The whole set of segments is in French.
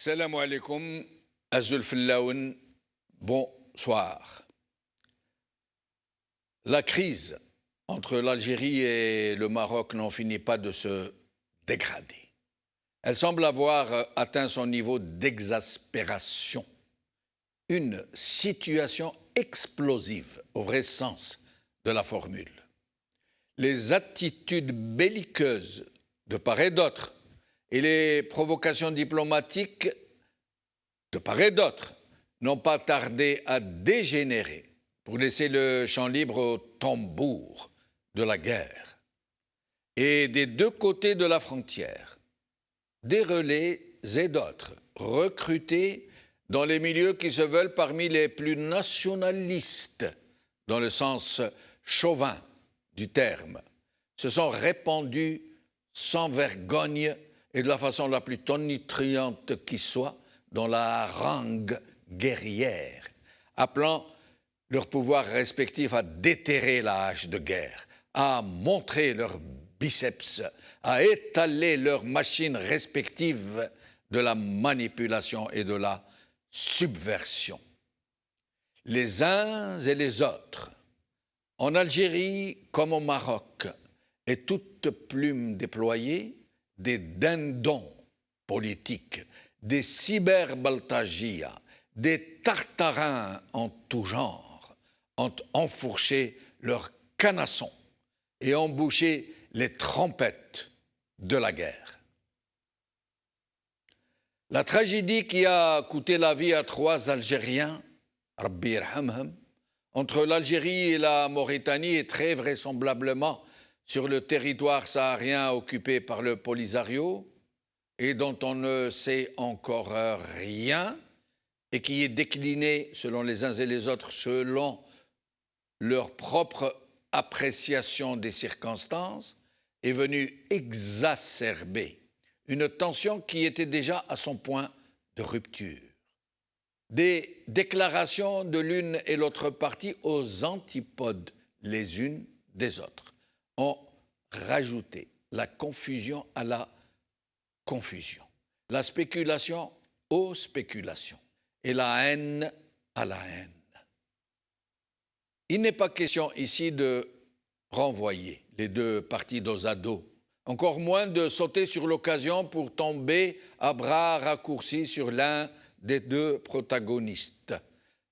Salam alaikum, Azul Fillaoun, bonsoir. La crise entre l'Algérie et le Maroc n'en finit pas de se dégrader. Elle semble avoir atteint son niveau d'exaspération. Une situation explosive au vrai sens de la formule. Les attitudes belliqueuses de part et d'autre et les provocations diplomatiques de part et d'autre n'ont pas tardé à dégénérer pour laisser le champ libre au tambour de la guerre. Et des deux côtés de la frontière, des relais et d'autres recrutés dans les milieux qui se veulent parmi les plus nationalistes, dans le sens chauvin du terme, se sont répandus sans vergogne et de la façon la plus tonitruante qui soit dans la harangue guerrière, appelant leurs pouvoirs respectifs à déterrer la hache de guerre, à montrer leurs biceps, à étaler leurs machines respectives de la manipulation et de la subversion. Les uns et les autres, en Algérie comme au Maroc, et toutes plumes déployées, des dindons politiques, des cyberbaltagias, des tartarins en tout genre, ont enfourché leurs canassons et embouché les trompettes de la guerre. La tragédie qui a coûté la vie à 3 Algériens, Rabbi yarhamhum, entre l'Algérie et la Mauritanie est très vraisemblablement sur le territoire saharien occupé par le Polisario et dont on ne sait encore rien et qui est décliné selon les uns et les autres, selon leur propre appréciation des circonstances, est venu exacerber une tension qui était déjà à son point de rupture. Des déclarations de l'une et l'autre partie aux antipodes les unes des autres ont rajouté la confusion à la confusion, la spéculation aux spéculations et la haine à la haine. Il n'est pas question ici de renvoyer les deux parties dos à dos, encore moins de sauter sur l'occasion pour tomber à bras raccourcis sur l'un des deux protagonistes,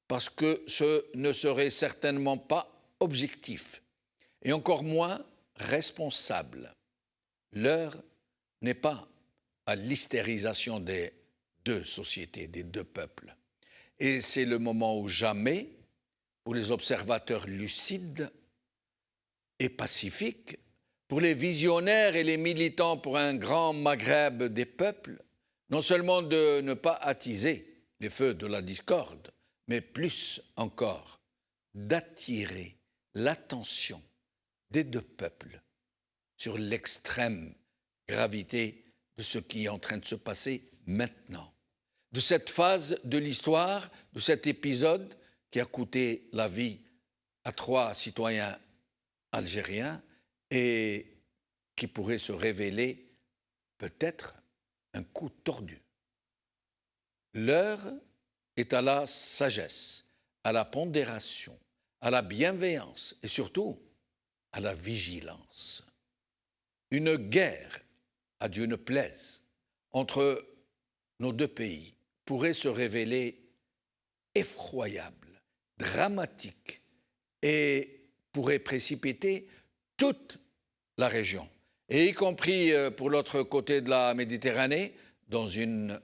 parce que ce ne serait certainement pas objectif, et encore moins responsable. L'heure n'est pas à l'hystérisation des deux sociétés, des deux peuples. Et c'est le moment ou jamais, pour les observateurs lucides et pacifiques, pour les visionnaires et les militants pour un grand Maghreb des peuples, non seulement de ne pas attiser les feux de la discorde, mais plus encore d'attirer l'attention des deux peuples sur l'extrême gravité de ce qui est en train de se passer maintenant. De cette phase de l'histoire, de cet épisode qui a coûté la vie à 3 citoyens algériens et qui pourrait se révéler peut-être un coup tordu. L'heure est à la sagesse, à la pondération, à la bienveillance et surtout à la vigilance. Une guerre, à Dieu ne plaise, entre nos deux pays pourrait se révéler effroyable, dramatique et pourrait précipiter toute la région, et y compris pour l'autre côté de la Méditerranée, dans une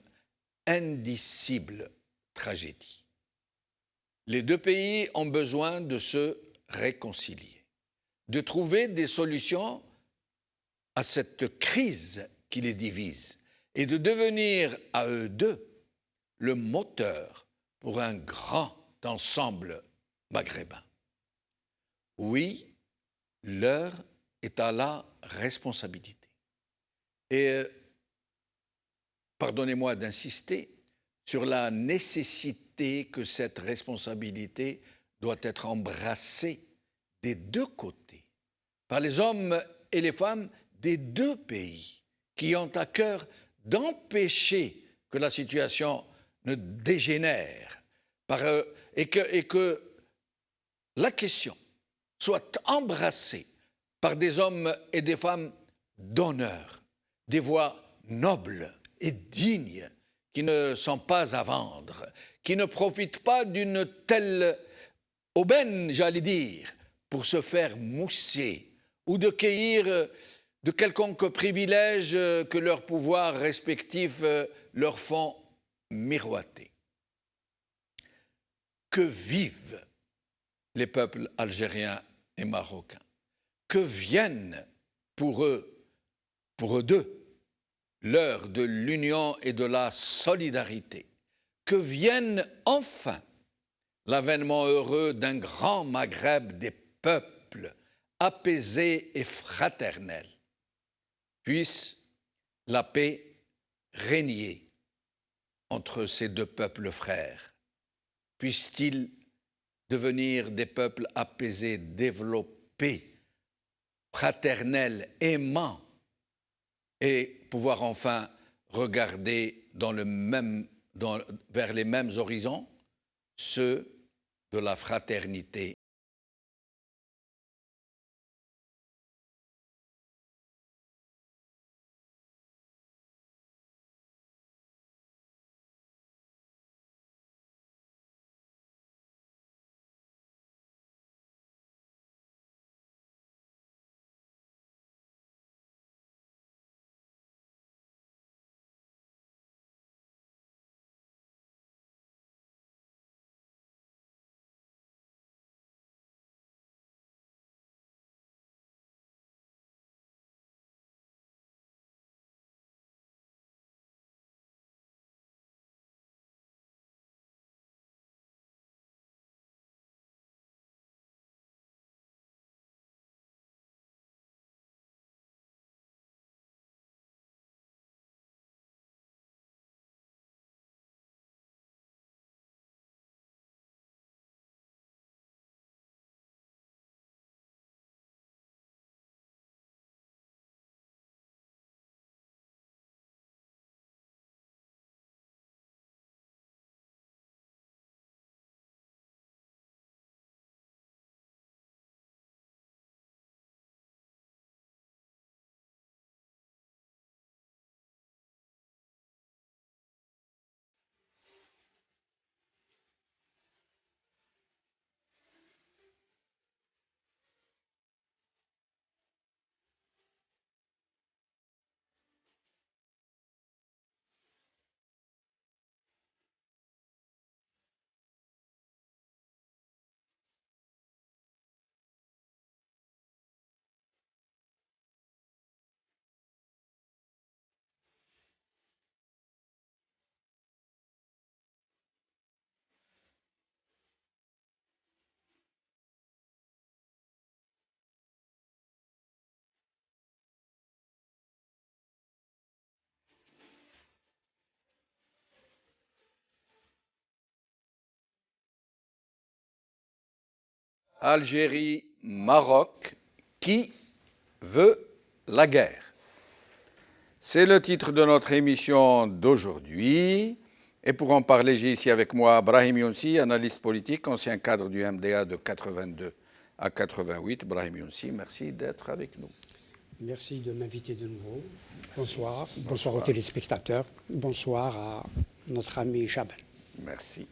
indicible tragédie. Les deux pays ont besoin de se réconcilier, de trouver des solutions à cette crise qui les divise et de devenir à eux deux le moteur pour un grand ensemble maghrébin. Oui, l'heure est à la responsabilité. Et pardonnez-moi d'insister sur la nécessité que cette responsabilité doit être embrassée des deux côtés, par les hommes et les femmes des deux pays qui ont à cœur d'empêcher que la situation ne dégénère et que la question soit embrassée par des hommes et des femmes d'honneur, des voix nobles et dignes qui ne sont pas à vendre, qui ne profitent pas d'une telle aubaine, j'allais dire, pour se faire mousser ou de cueillir de quelconques privilèges que leurs pouvoirs respectifs leur font miroiter. Que vivent les peuples algériens et marocains, que viennent pour eux deux, l'heure de l'union et de la solidarité, que vienne enfin l'avènement heureux d'un grand Maghreb des peuples, apaisé et fraternel. Puisse la paix régner entre ces deux peuples frères. Puissent-ils devenir des peuples apaisés, développés, fraternels, aimants, et pouvoir enfin regarder vers les mêmes horizons, ceux de la fraternité. Algérie, Maroc, qui veut la guerre? C'est le titre de notre émission d'aujourd'hui. Et pour en parler, j'ai ici avec moi Brahim Younsi, analyste politique, ancien cadre du MDA de 82 à 88. Brahim Younsi, merci d'être avec nous. Merci de m'inviter de nouveau. Bonsoir. Bonsoir aux téléspectateurs. Bonsoir à notre ami Chaban. Merci.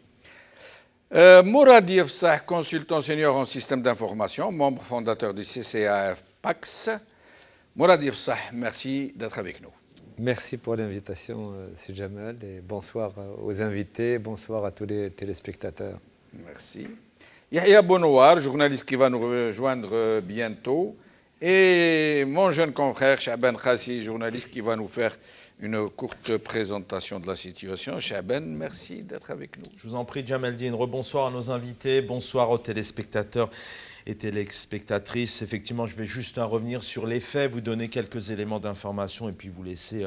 Mourad Yefsah, consultant senior en système d'information, membre fondateur du CCAF PAX. Mourad Yefsah, merci d'être avec nous. Merci pour l'invitation, c'est Jamal, et bonsoir aux invités, bonsoir à tous les téléspectateurs. Merci. Yahya Bonouar, journaliste qui va nous rejoindre bientôt, et mon jeune confrère Chaban Khassi, journaliste qui va nous faire une courte présentation de la situation. Chaban, merci d'être avec nous. Je vous en prie, Jamaldine. Rebonsoir à nos invités, bonsoir aux téléspectateurs et téléspectatrices. Effectivement, je vais juste revenir sur les faits, vous donner quelques éléments d'information et puis vous laisser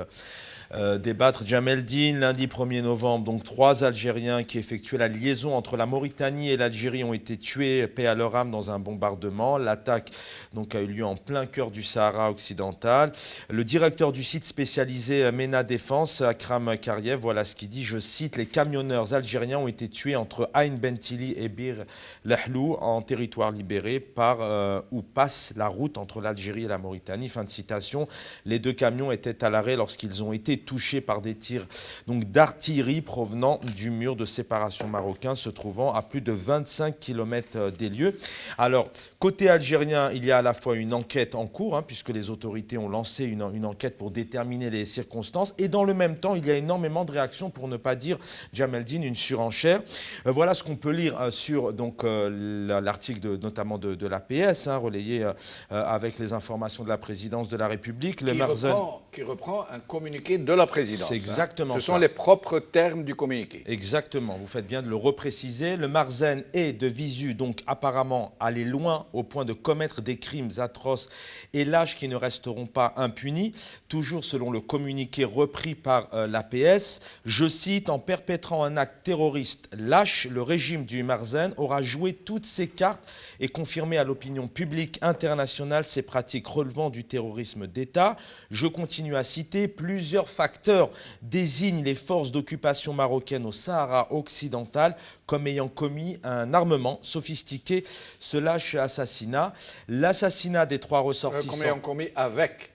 débattre. Djemeldine, lundi 1er novembre, donc 3 Algériens qui effectuaient la liaison entre la Mauritanie et l'Algérie ont été tués, paix à leur âme, dans un bombardement. L'attaque donc a eu lieu en plein cœur du Sahara occidental. Le directeur du site spécialisé MENA Défense, Akram Kariev, voilà ce qu'il dit, je cite, les camionneurs algériens ont été tués entre Ain Bentili et Bir Lahlou en territoire libéré par où passe la route entre l'Algérie et la Mauritanie. Fin de citation. Les 2 camions étaient à l'arrêt lorsqu'ils ont été touchés par des tirs d'artillerie provenant du mur de séparation marocain se trouvant à plus de 25 km des lieux. Alors, côté algérien, il y a à la fois une enquête en cours, puisque les autorités ont lancé une enquête pour déterminer les circonstances, et dans le même temps, il y a énormément de réactions, pour ne pas dire, Djemeldine, une surenchère. Voilà ce qu'on peut lire sur l'article notamment de l'APS, relayé avec les informations de la présidence de la République. Qui reprend un communiqué de la présidence. C'est exactement ça. Ce sont les propres termes du communiqué. Exactement, vous faites bien de le repréciser. Le Marzen est de visu, donc apparemment allé loin au point de commettre des crimes atroces et lâches qui ne resteront pas impunis. Toujours selon le communiqué repris par l'APS, je cite, en perpétrant un acte terroriste lâche, le régime du Marzen aura joué toutes ses cartes et confirmé à l'opinion publique internationale ses pratiques relevant du terrorisme d'État. Je continue à citer, plusieurs facteurs désignent les forces d'occupation marocaines au Sahara occidental comme ayant commis un armement sophistiqué, ce lâche assassinat. L'assassinat des 3 ressortissants... Comme ayant commis avec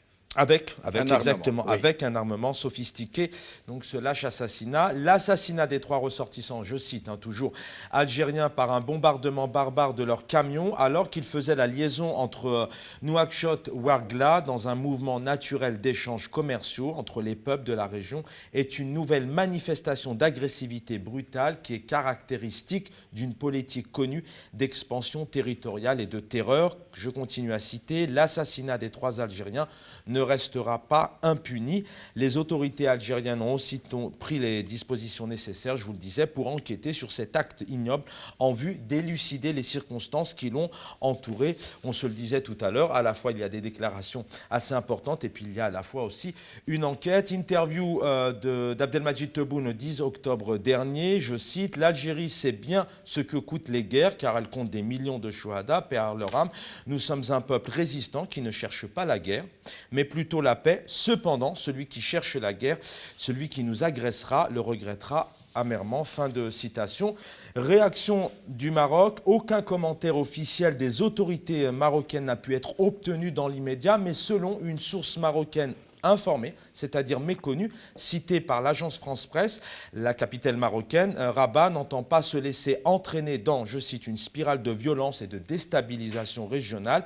exactement, oui. Avec un armement sophistiqué, donc ce lâche assassinat. L'assassinat des 3 ressortissants, je cite toujours, algériens par un bombardement barbare de leur camion alors qu'ils faisaient la liaison entre Nouakchott-Ouargla dans un mouvement naturel d'échanges commerciaux entre les peuples de la région est une nouvelle manifestation d'agressivité brutale qui est caractéristique d'une politique connue d'expansion territoriale et de terreur. Je continue à citer, l'assassinat des 3 Algériens ne restera pas impuni. Les autorités algériennes ont aussitôt pris les dispositions nécessaires, je vous le disais, pour enquêter sur cet acte ignoble en vue d'élucider les circonstances qui l'ont entouré. On se le disait tout à l'heure, à la fois il y a des déclarations assez importantes et puis il y a à la fois aussi une enquête. Interview d'Abdelmajid Tebboune le 10 octobre dernier, je cite, l'Algérie sait bien ce que coûtent les guerres car elle compte des millions de shuhada, paix à leur âme. Nous sommes un peuple résistant qui ne cherche pas la guerre, mais plutôt la paix. Cependant, celui qui cherche la guerre, celui qui nous agressera, le regrettera amèrement. Fin de citation. Réaction du Maroc. Aucun commentaire officiel des autorités marocaines n'a pu être obtenu dans l'immédiat, mais selon une source marocaine informée, c'est-à-dire méconnue, citée par l'agence France-Presse, la capitale marocaine, Rabat n'entend pas se laisser entraîner dans, je cite, une spirale de violence et de déstabilisation régionale.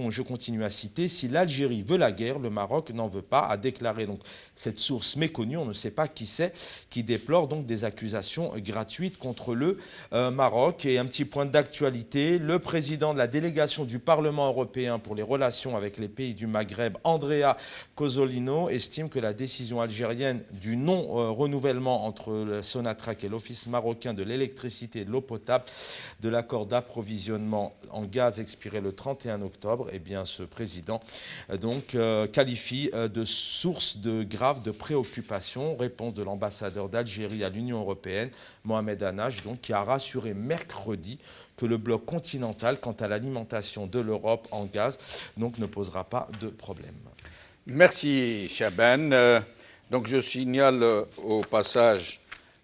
Je continue à citer, si l'Algérie veut la guerre, le Maroc n'en veut pas, a déclaré donc cette source méconnue, on ne sait pas qui c'est, qui déplore donc des accusations gratuites contre le Maroc. Et un petit point d'actualité, le président de la délégation du Parlement européen pour les relations avec les pays du Maghreb, Andrea Cozzolino, estime que la décision algérienne du non-renouvellement entre le Sonatrach et l'Office marocain de l'électricité et de l'eau potable de l'accord d'approvisionnement en gaz expiré le 31 octobre, eh bien, ce président qualifie de source grave de préoccupation. Réponse de l'ambassadeur d'Algérie à l'Union européenne, Mohamed Hanach, qui a rassuré mercredi que le bloc continental, quant à l'alimentation de l'Europe en gaz, ne posera pas de problème. Merci, Chaban. Donc, je signale au passage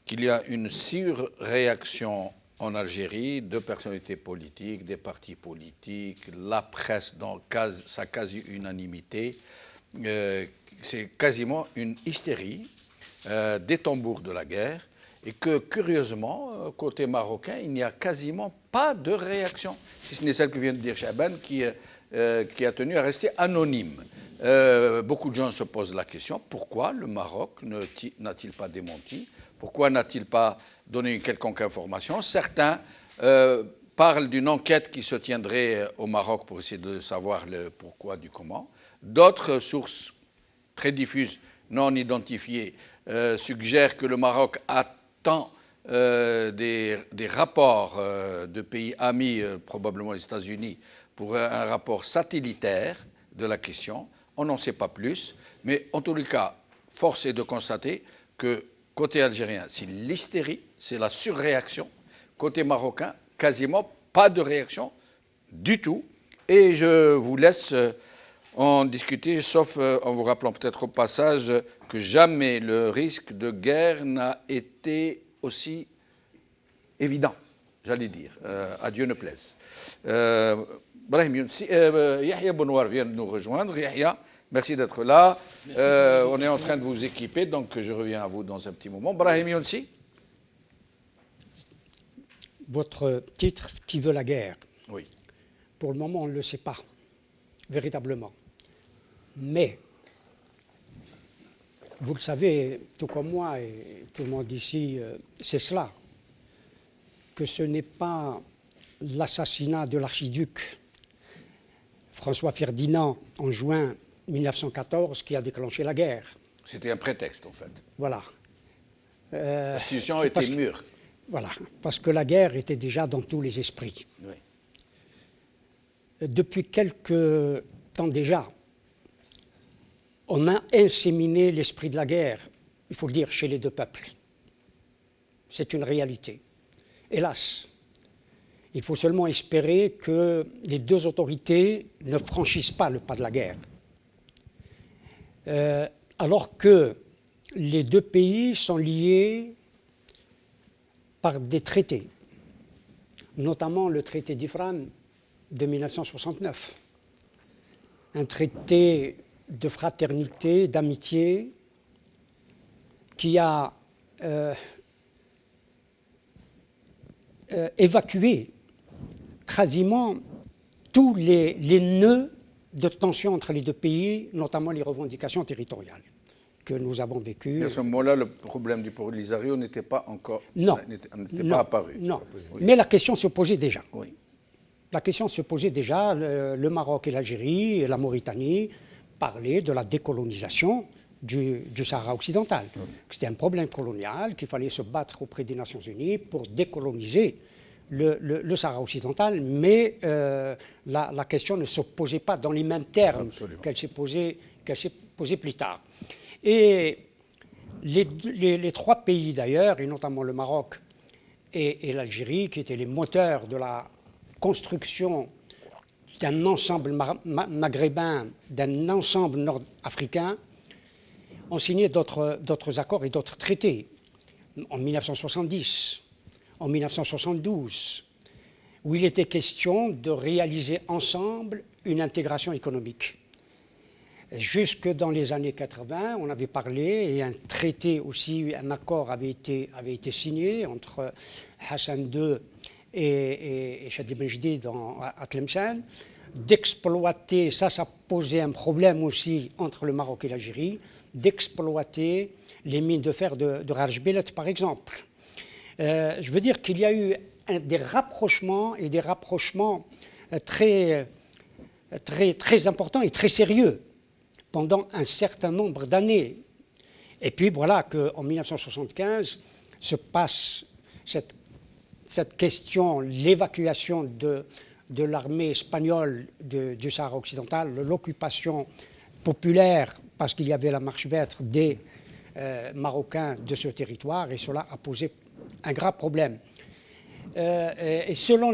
qu'il y a une surréaction en Algérie de personnalités politiques, des partis politiques, la presse dans sa quasi-unanimité. C'est quasiment une hystérie des tambours de la guerre et que, curieusement, côté marocain, il n'y a quasiment pas de réaction, si ce n'est celle que vient de dire Chaban, qui a tenu à rester anonyme. Beaucoup de gens se posent la question, pourquoi le Maroc n'a-t-il pas démenti? Pourquoi n'a-t-il pas donné une quelconque information? Certains parlent d'une enquête qui se tiendrait au Maroc pour essayer de savoir le pourquoi du comment. D'autres sources très diffuses, non identifiées, suggèrent que le Maroc attend des rapports de pays amis, probablement les États-Unis, pour un rapport satellitaire de la question. On n'en sait pas plus, mais en tous les cas, force est de constater que côté algérien, c'est l'hystérie, c'est la surréaction. Côté marocain, quasiment pas de réaction du tout. Et je vous laisse en discuter, sauf en vous rappelant peut-être au passage que jamais le risque de guerre n'a été aussi évident, j'allais dire, à Dieu ne plaise. Brahim Younsi, Yahya Bounoir vient de nous rejoindre. Yahya, merci d'être là. On est en train de vous équiper, donc je reviens à vous dans un petit moment. Brahim Younsi. Votre titre, qui veut la guerre? Oui. Pour le moment, on ne le sait pas, véritablement. Mais, vous le savez, tout comme moi et tout le monde ici, c'est cela, que ce n'est pas l'assassinat de l'archiduc François Ferdinand en juin 1914 qui a déclenché la guerre. C'était un prétexte, en fait. Voilà. La situation était mûre. Voilà, parce que la guerre était déjà dans tous les esprits. Oui. Depuis quelque temps déjà, on a inséminé l'esprit de la guerre, il faut le dire, chez les deux peuples. C'est une réalité. Hélas, il faut seulement espérer que les deux autorités ne franchissent pas le pas de la guerre. Alors que les deux pays sont liés par des traités, notamment le traité d'Ifran de 1969, un traité de fraternité, d'amitié, qui a évacué quasiment tous les nœuds de tension entre les deux pays, notamment les revendications territoriales que nous avons vécues. À ce moment-là, le problème du Polisario n'était pas encore pas apparu. Non, oui. Mais la question se posait déjà. Oui. La question se posait déjà. Le Maroc et l'Algérie et la Mauritanie parlaient de la décolonisation du Sahara occidental. Oui. C'était un problème colonial, qu'il fallait se battre auprès des Nations Unies pour décoloniser le Sahara occidental, mais la question ne se posait pas dans les mêmes termes qu'elle s'est posée plus tard. Et les trois pays d'ailleurs, et notamment le Maroc et l'Algérie, qui étaient les moteurs de la construction d'un ensemble maghrébin, d'un ensemble nord-africain, ont signé d'autres accords et d'autres traités en 1970, en 1972, où il était question de réaliser ensemble une intégration économique. Jusque dans les années 80, on avait parlé, et un traité aussi, un accord avait été signé entre Hassan II et Chadli Benjdi à Tlemcen, d'exploiter, ça posait un problème aussi entre le Maroc et l'Algérie, d'exploiter les mines de fer de Rajbelet, par exemple. Je veux dire qu'il y a eu des rapprochements et des rapprochements très importants et très sérieux pendant un certain nombre d'années. Et puis voilà qu'en 1975 se passe cette question, l'évacuation de l'armée espagnole du Sahara occidental, l'occupation populaire, parce qu'il y avait la marche maître des Marocains de ce territoire, et cela a posé un grave problème. Et selon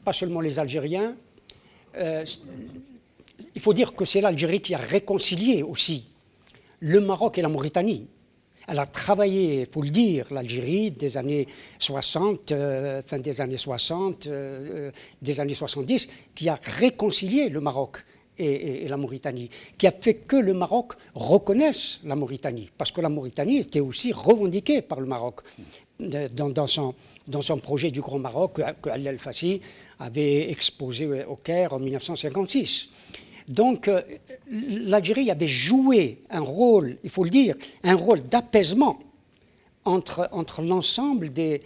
pas seulement les Algériens, il faut dire que c'est l'Algérie qui a réconcilié aussi le Maroc et la Mauritanie. Elle a travaillé, il faut le dire, l'Algérie des années 60, fin des années 60, des années 70, qui a réconcilié le Maroc et la Mauritanie, qui a fait que le Maroc reconnaisse la Mauritanie, parce que la Mauritanie était aussi revendiquée par le Maroc dans son projet du Grand Maroc que Ali El-Fassi avait exposé au Caire en 1956. Donc l'Algérie avait joué un rôle, il faut le dire, un rôle d'apaisement entre l'ensemble des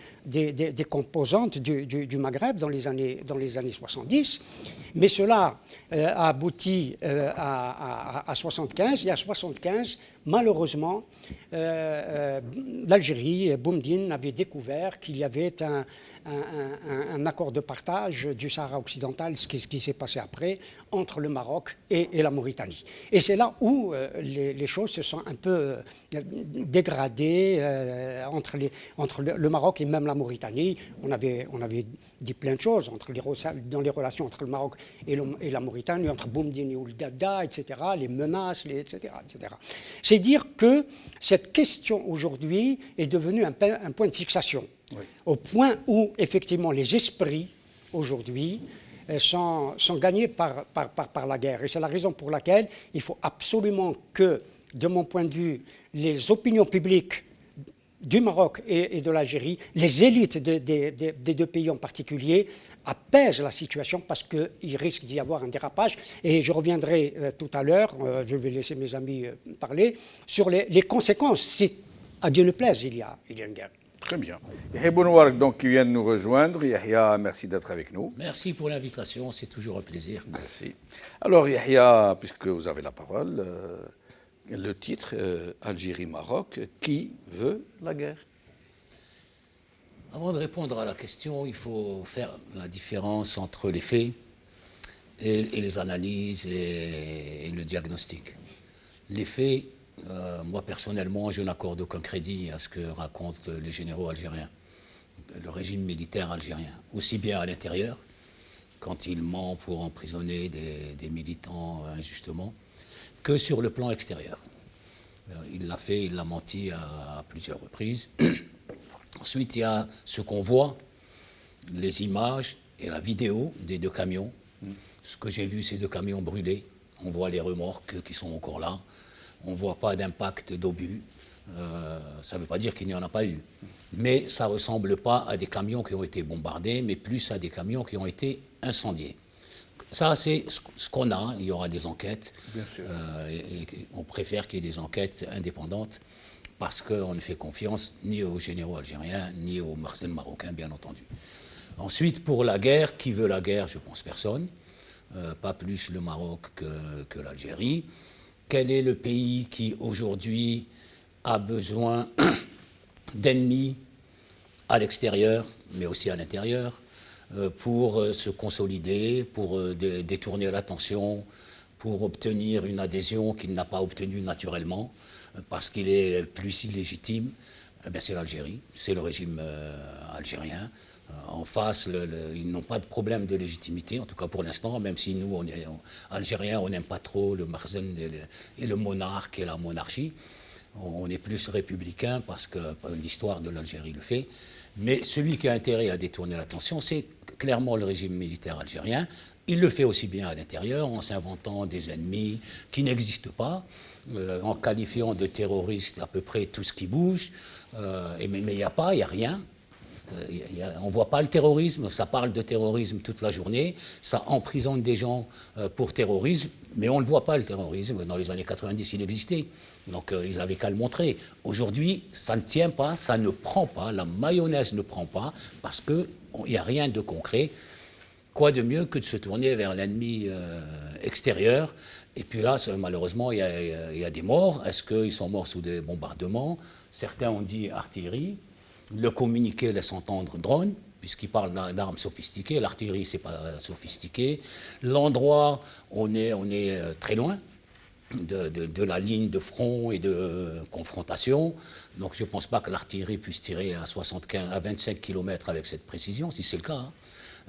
composantes du Maghreb dans les années 70, mais cela a abouti à 75, et à 75, malheureusement, l'Algérie, Boumediene avait découvert qu'il y avait un accord de partage du Sahara occidental, ce qui s'est passé après, entre le Maroc et la Mauritanie. Et c'est là où les choses se sont un peu dégradées entre le Maroc et même la Mauritanie. On avait dit plein de choses dans les relations entre le Maroc et la Mauritanie, entre Boumediene et Ould-Dadda, etc., les menaces, etc., etc. C'est dire que cette question aujourd'hui est devenue un point de fixation, oui. Au point où effectivement les esprits aujourd'hui sont gagnés par la guerre. Et c'est la raison pour laquelle il faut absolument que, de mon point de vue, les opinions publiques du Maroc et de l'Algérie, les élites des deux pays en particulier, apaisent la situation parce qu'il risque d'y avoir un dérapage. Et je reviendrai tout à l'heure, je vais laisser mes amis parler, sur les conséquences. Si, à Dieu ne plaise, il y a une guerre. Très bien. Yahya Bouenouarg, donc, qui vient de nous rejoindre. Yahya, merci d'être avec nous. Merci pour l'invitation, c'est toujours un plaisir. Merci. Alors, Yahya, puisque vous avez la parole, le titre, Algérie-Maroc, qui veut la guerre? Avant de répondre à la question, il faut faire la différence entre les faits et les analyses et le diagnostic. Les faits, moi personnellement, je n'accorde aucun crédit à ce que racontent les généraux algériens, le régime militaire algérien, aussi bien à l'intérieur, quand il ment pour emprisonner des militants injustement, que sur le plan extérieur. Il l'a fait, il l'a menti à plusieurs reprises. Ensuite, il y a ce qu'on voit, les images et la vidéo des deux camions. Ce que j'ai vu, ces deux camions brûlés. On voit les remorques qui sont encore là. On ne voit pas d'impact d'obus. Ça ne veut pas dire qu'il n'y en a pas eu. Mais ça ne ressemble pas à des camions qui ont été bombardés, mais plus à des camions qui ont été incendiés. Ça, c'est ce qu'on a. Il y aura des enquêtes. Bien sûr. Et on préfère qu'il y ait des enquêtes indépendantes parce qu'on ne fait confiance ni aux généraux algériens, ni aux Marseillais marocains, bien entendu. Ensuite, pour la guerre, qui veut la guerre? Je pense personne. Pas plus le Maroc que l'Algérie. Quel est le pays qui, aujourd'hui, a besoin d'ennemis à l'extérieur, mais aussi à l'intérieur, pour se consolider, pour détourner l'attention, pour obtenir une adhésion qu'il n'a pas obtenue naturellement, parce qu'il est plus illégitime? C'est l'Algérie, c'est le régime algérien. En face, ils n'ont pas de problème de légitimité, en tout cas pour l'instant, même si nous, Algériens, on n'aime pas trop le Marzen et le monarque et la monarchie. On est plus républicain parce que l'histoire de l'Algérie le fait. Mais celui qui a intérêt à détourner l'attention, c'est clairement le régime militaire algérien. Il le fait aussi bien à l'intérieur, en s'inventant des ennemis qui n'existent pas, en qualifiant de terroristes à peu près tout ce qui bouge. Mais il n'y a rien. On ne voit pas le terrorisme, ça parle de terrorisme toute la journée, ça emprisonne des gens pour terrorisme, mais on ne voit pas le terrorisme. Dans les années 90, il existait, donc ils n'avaient qu'à le montrer. Aujourd'hui, ça ne tient pas, ça ne prend pas, la mayonnaise ne prend pas, parce qu'il n'y a rien de concret. Quoi de mieux que de se tourner vers l'ennemi extérieur? Et puis là, malheureusement, il y a des morts. Est-ce qu'ils sont morts sous des bombardements? Certains ont dit artillerie. Le communiqué laisse entendre drone, puisqu'il parle d'armes sophistiquées. L'artillerie, ce n'est pas sophistiqué. L'endroit, on est très loin de la ligne de front et de confrontation. Donc je ne pense pas que l'artillerie puisse tirer à 25 km avec cette précision, si c'est le cas. Hein.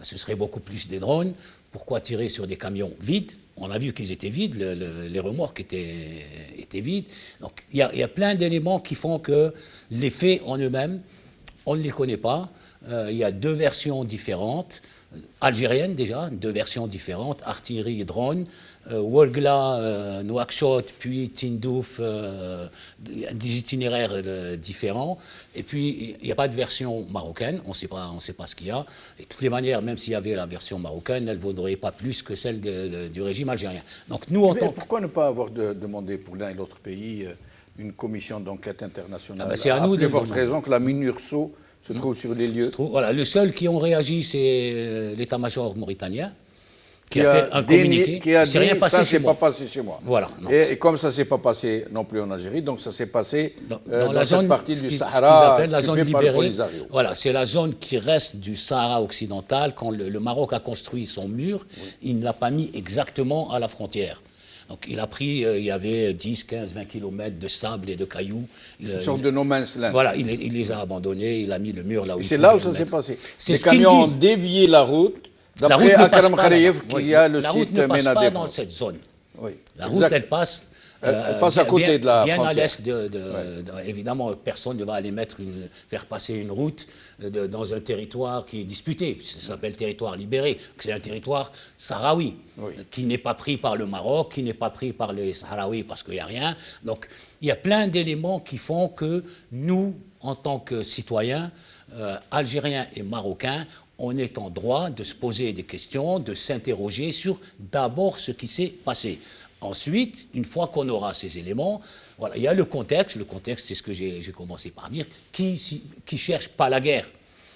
Ce serait beaucoup plus des drones. Pourquoi tirer sur des camions vides? On a vu qu'ils étaient vides, les remorques étaient vides. Donc il y a plein d'éléments qui font que les faits en eux-mêmes, on ne les connaît pas. Il y a deux versions différentes, algériennes déjà, deux versions différentes, artillerie et drone. Ouargla, Nouakchott, puis Tindouf, des itinéraires différents. Et puis, il n'y a pas de version marocaine, on ne sait pas ce qu'il y a. Et de toutes les manières, même s'il y avait la version marocaine, elle ne vaudrait pas plus que celle du régime algérien. Donc, nous, pourquoi ne pas avoir demandé pour l'un et l'autre pays une commission d'enquête internationale? C'est à nous de votre raison que la MINURSO se trouve sur les lieux. Voilà, le seul qui ont réagi, c'est l'état-major mauritanien, qui a fait un communiqué, qui a il s'est rien dit passé ça chez s'est moi. pas passé chez moi. Voilà. Non, Et comme ça s'est pas passé non plus en Algérie, donc ça s'est passé dans la cette zone, partie ce du qu'ils Sahara appellent la zone occupée par le libérée. Polisario. Voilà, c'est la zone qui reste du Sahara occidental. Quand le Maroc a construit son mur, il ne l'a pas mis exactement à la frontière. Donc il a pris, il y avait 10, 15, 20 kilomètres de sable et de cailloux. Une sorte de no man's land. Voilà, il les a abandonnés, il a mis le mur là où il C'est pouvait là où le ça s'est mettre. passé. C'est Les ce qu'ils camions ont disent. dévié la route. La route D'après ne passe Akram pas Khariev, là-bas. qui a le La route site ne passe Mena pas dans Défense. cette zone. Oui. La route, Exact. elle passe, Elle passe à côté de la bien à frontière. l'est évidemment, personne ne va aller faire passer une route dans un territoire qui est disputé. Ça s'appelle territoire libéré. C'est un territoire sahraoui, qui n'est pas pris par le Maroc, qui n'est pas pris par les Sahraouis parce qu'il n'y a rien. Donc, il y a plein d'éléments qui font que nous, en tant que citoyens, Algériens et Marocains, on est en droit de se poser des questions, de s'interroger sur d'abord ce qui s'est passé. Ensuite, une fois qu'on aura ces éléments, voilà, il y a le contexte. Le contexte, c'est ce que j'ai commencé par dire, qui cherche pas la guerre,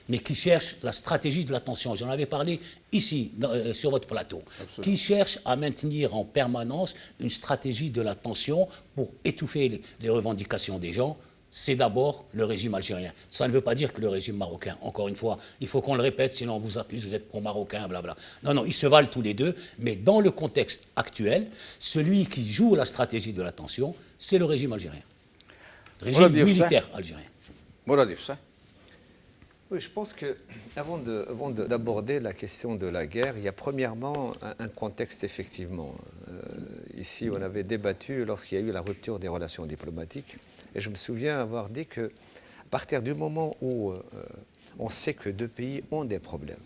mais qui cherche la stratégie de la tension. J'en avais parlé ici, sur votre plateau. Absolument. Qui cherche à maintenir en permanence une stratégie de la tension pour étouffer les revendications des gens. C'est d'abord le régime algérien. Ça ne veut pas dire que le régime marocain, encore une fois, il faut qu'on le répète, sinon on vous accuse, vous êtes pro-marocain, blabla. Non, non, ils se valent tous les deux, mais dans le contexte actuel, celui qui joue la stratégie de la tension, c'est le régime algérien. Le régime militaire algérien. Mouradif, ça. Oui, je pense que avant d'aborder la question de la guerre, il y a premièrement un contexte effectivement. Ici, on avait débattu lorsqu'il y a eu la rupture des relations diplomatiques, et je me souviens avoir dit que à partir du moment où on sait que deux pays ont des problèmes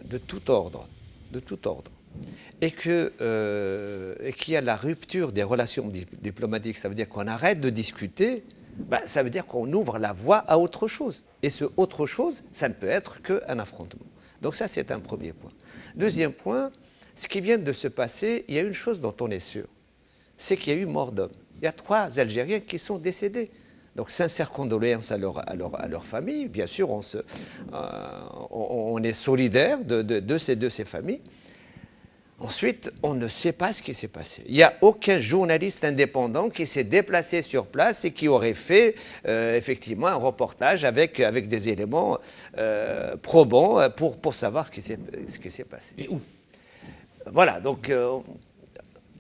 de tout ordre, et qu'il y a la rupture des relations diplomatiques, ça veut dire qu'on arrête de discuter. Ça veut dire qu'on ouvre la voie à autre chose. Et ce autre chose, ça ne peut être qu'un affrontement. Donc ça, c'est un premier point. Deuxième point, ce qui vient de se passer, il y a une chose dont on est sûr, c'est qu'il y a eu mort d'homme. Il y a 3 Algériens qui sont décédés. Donc sincères condoléances à leur famille. Bien sûr, on est solidaire de ces familles. Ensuite, on ne sait pas ce qui s'est passé. Il n'y a aucun journaliste indépendant qui s'est déplacé sur place et qui aurait fait effectivement un reportage avec des éléments probants pour savoir ce qui s'est passé. Et où? Voilà, donc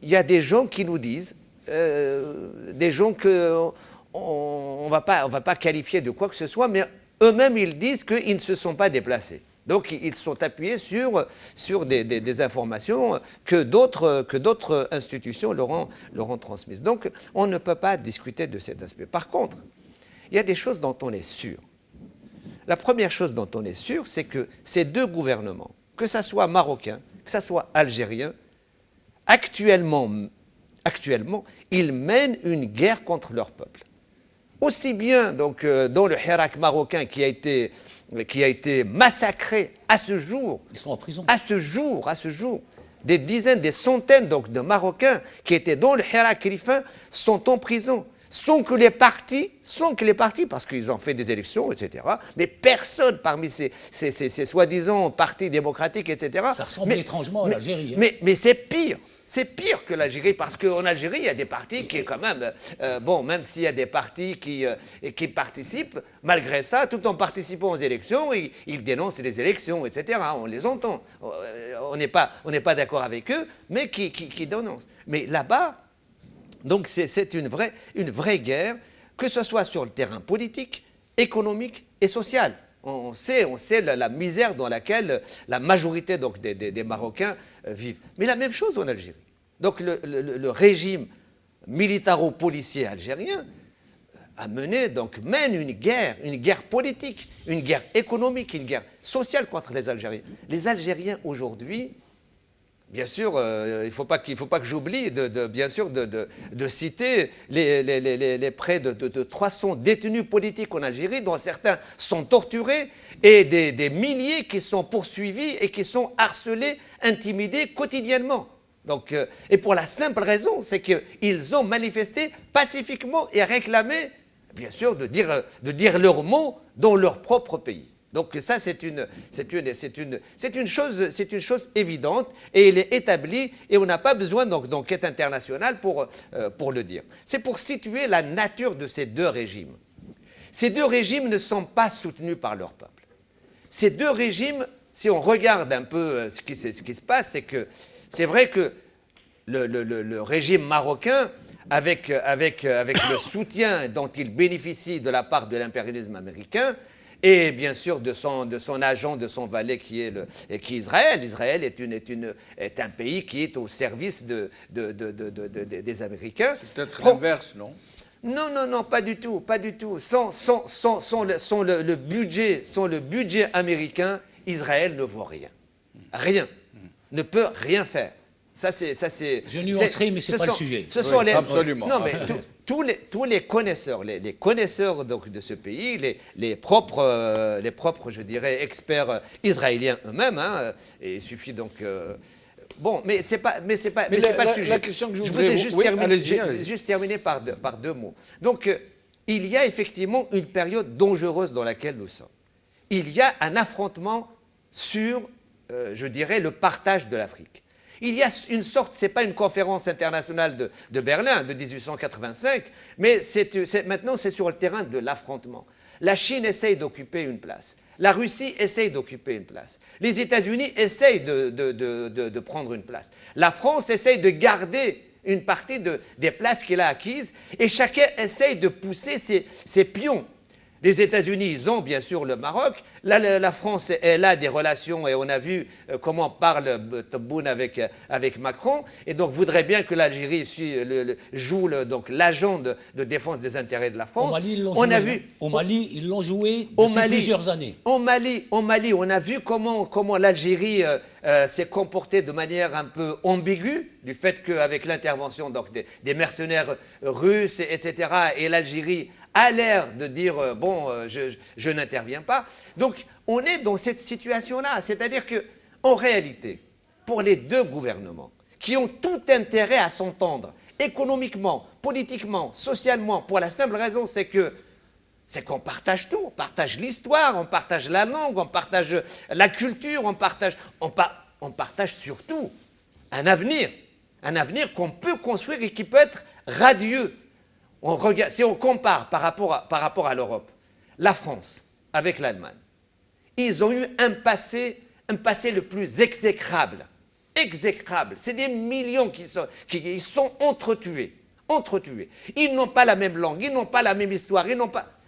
il y a des gens qui nous disent, des gens qu'on ne va pas qualifier de quoi que ce soit, mais eux-mêmes ils disent qu'ils ne se sont pas déplacés. Donc ils sont appuyés sur des informations que d'autres institutions leur ont transmises. Donc on ne peut pas discuter de cet aspect. Par contre, il y a des choses dont on est sûr. La première chose dont on est sûr, c'est que ces deux gouvernements, que ce soit marocain, que ce soit algérien, actuellement, ils mènent une guerre contre leur peuple. Aussi bien donc, dans le Hirak marocain qui a été massacré à ce jour. Ils sont en prison. À ce jour. Des dizaines, des centaines donc, de Marocains qui étaient dans le Hirak rifin sont en prison. Sans que les partis, parce qu'ils ont fait des élections, etc., mais personne parmi ces soi-disant partis démocratiques, etc. Ça ressemble étrangement à l'Algérie. Mais c'est pire que l'Algérie, parce qu'en Algérie, il y a des partis qui, quand même, même s'il y a des partis qui participent, malgré ça, tout en participant aux élections, ils dénoncent les élections, etc. On les entend. On n'est pas d'accord avec eux, mais qui dénoncent. Mais là-bas, donc c'est une vraie guerre, que ce soit sur le terrain politique, économique et social. On sait la misère dans laquelle la majorité donc, des Marocains vivent. Mais la même chose en Algérie. Donc le régime militaro-policier algérien mène une guerre politique, une guerre économique, une guerre sociale contre les Algériens. Les Algériens aujourd'hui, bien sûr, il ne faut pas que j'oublie bien sûr de citer les près de 300 détenus politiques en Algérie, dont certains sont torturés, et des milliers qui sont poursuivis et qui sont harcelés, intimidés quotidiennement. Donc, et pour la simple raison, c'est qu'ils ont manifesté pacifiquement et réclamé, bien sûr, de dire leurs mots dans leur propre pays. Donc ça, c'est une chose évidente et elle est établie et on n'a pas besoin d'enquête internationale pour le dire. C'est pour situer la nature de ces deux régimes. Ces deux régimes ne sont pas soutenus par leur peuple. Ces deux régimes, si on regarde un peu ce qui se passe, c'est que c'est vrai que le régime marocain, avec le soutien dont il bénéficie de la part de l'impérialisme américain, et bien sûr de son agent, de son valet qui est Israël. Israël est un pays qui est au service des Américains. C'est peut-être l'inverse, non? Non, pas du tout, pas du tout. Sans le budget américain, Israël ne vaut rien. Rien. Ne peut rien faire. Je nuancerai, mais ce n'est pas le sujet. Absolument. Non, mais tous les connaisseurs, les connaisseurs donc, de ce pays, les propres, je dirais, experts israéliens eux-mêmes, hein, et il suffit donc... Bon, mais c'est pas le sujet. La question que je voudrais juste juste terminer par deux mots. Donc, il y a effectivement une période dangereuse dans laquelle nous sommes. Il y a un affrontement sur, je dirais, le partage de l'Afrique. Il y a une sorte, ce n'est pas une conférence internationale de Berlin de 1885, mais maintenant c'est sur le terrain de l'affrontement. La Chine essaye d'occuper une place. La Russie essaye d'occuper une place. Les États-Unis essayent de prendre une place. La France essaye de garder une partie des places qu'elle a acquises et chacun essaye de pousser ses pions. Les États-Unis, ils ont bien sûr le Maroc. La France, elle a des relations et on a vu comment parle Tebboune avec Macron. Et donc, voudrait bien que l'Algérie joue l'agent de défense des intérêts de la France. Au Mali, ils l'ont joué depuis plusieurs années. Au Mali, on a vu comment l'Algérie s'est comportée de manière un peu ambiguë, du fait qu'avec l'intervention des mercenaires russes, etc., et l'Algérie a l'air de dire je n'interviens pas. Donc on est dans cette situation-là, c'est-à-dire que en réalité, pour les deux gouvernements qui ont tout intérêt à s'entendre économiquement, politiquement, socialement, pour la simple raison c'est qu'on partage tout, on partage l'histoire, on partage la langue, on partage la culture, on partage surtout un avenir qu'on peut construire et qui peut être radieux. Si on compare par rapport à l'Europe, la France avec l'Allemagne, ils ont eu un passé le plus exécrable. Exécrable. C'est des millions qui sont entretués. Ils n'ont pas la même langue, ils n'ont pas la même histoire,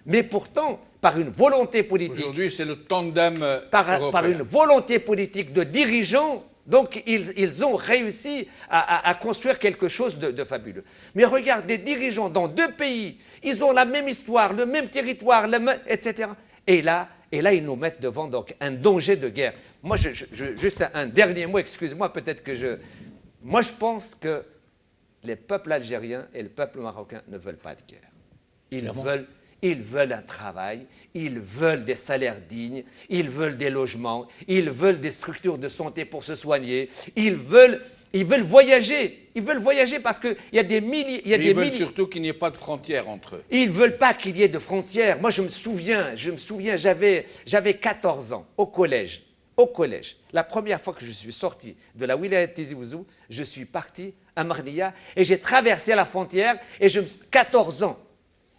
mais pourtant, par une volonté politique... Aujourd'hui, c'est le tandem européen. Par une volonté politique de dirigeants, donc ils ont réussi à construire quelque chose de fabuleux. Mais regarde, des dirigeants dans deux pays, ils ont la même histoire, le même territoire, etc. Et là, ils nous mettent devant donc, un danger de guerre. Moi, juste un dernier mot, excuse-moi, peut-être que Moi, je pense que les peuples algériens et le peuple marocain ne veulent pas de guerre. Ils veulent un travail, ils veulent des salaires dignes, ils veulent des logements, ils veulent des structures de santé pour se soigner, ils veulent voyager. Ils veulent voyager parce qu'il y a des milliers... Ils veulent surtout qu'il n'y ait pas de frontières entre eux. Ils ne veulent pas qu'il y ait de frontières. Moi, je me souviens, j'avais 14 ans au collège. La première fois que je suis sorti de la wilaya de Tizi Ouzou, je suis parti à Marnia et j'ai traversé la frontière et 14 ans.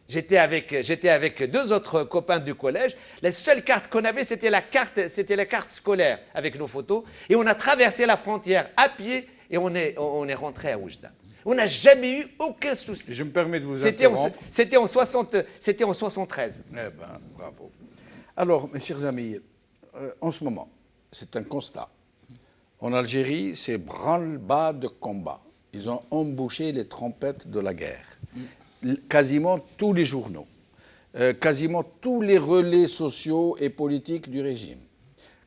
J'étais avec deux autres copains du collège. La seule carte qu'on avait, c'était la carte scolaire avec nos photos. Et on a traversé la frontière à pied et on est rentré à Oujda. On n'a jamais eu aucun souci. Je me permets de vous interrompre. C'était en 73. Eh bien, bravo. Alors, mes chers amis, en ce moment, c'est un constat. En Algérie, c'est branle-bas de combat. Ils ont embouché les trompettes de la guerre. Quasiment tous les journaux, quasiment tous les relais sociaux et politiques du régime,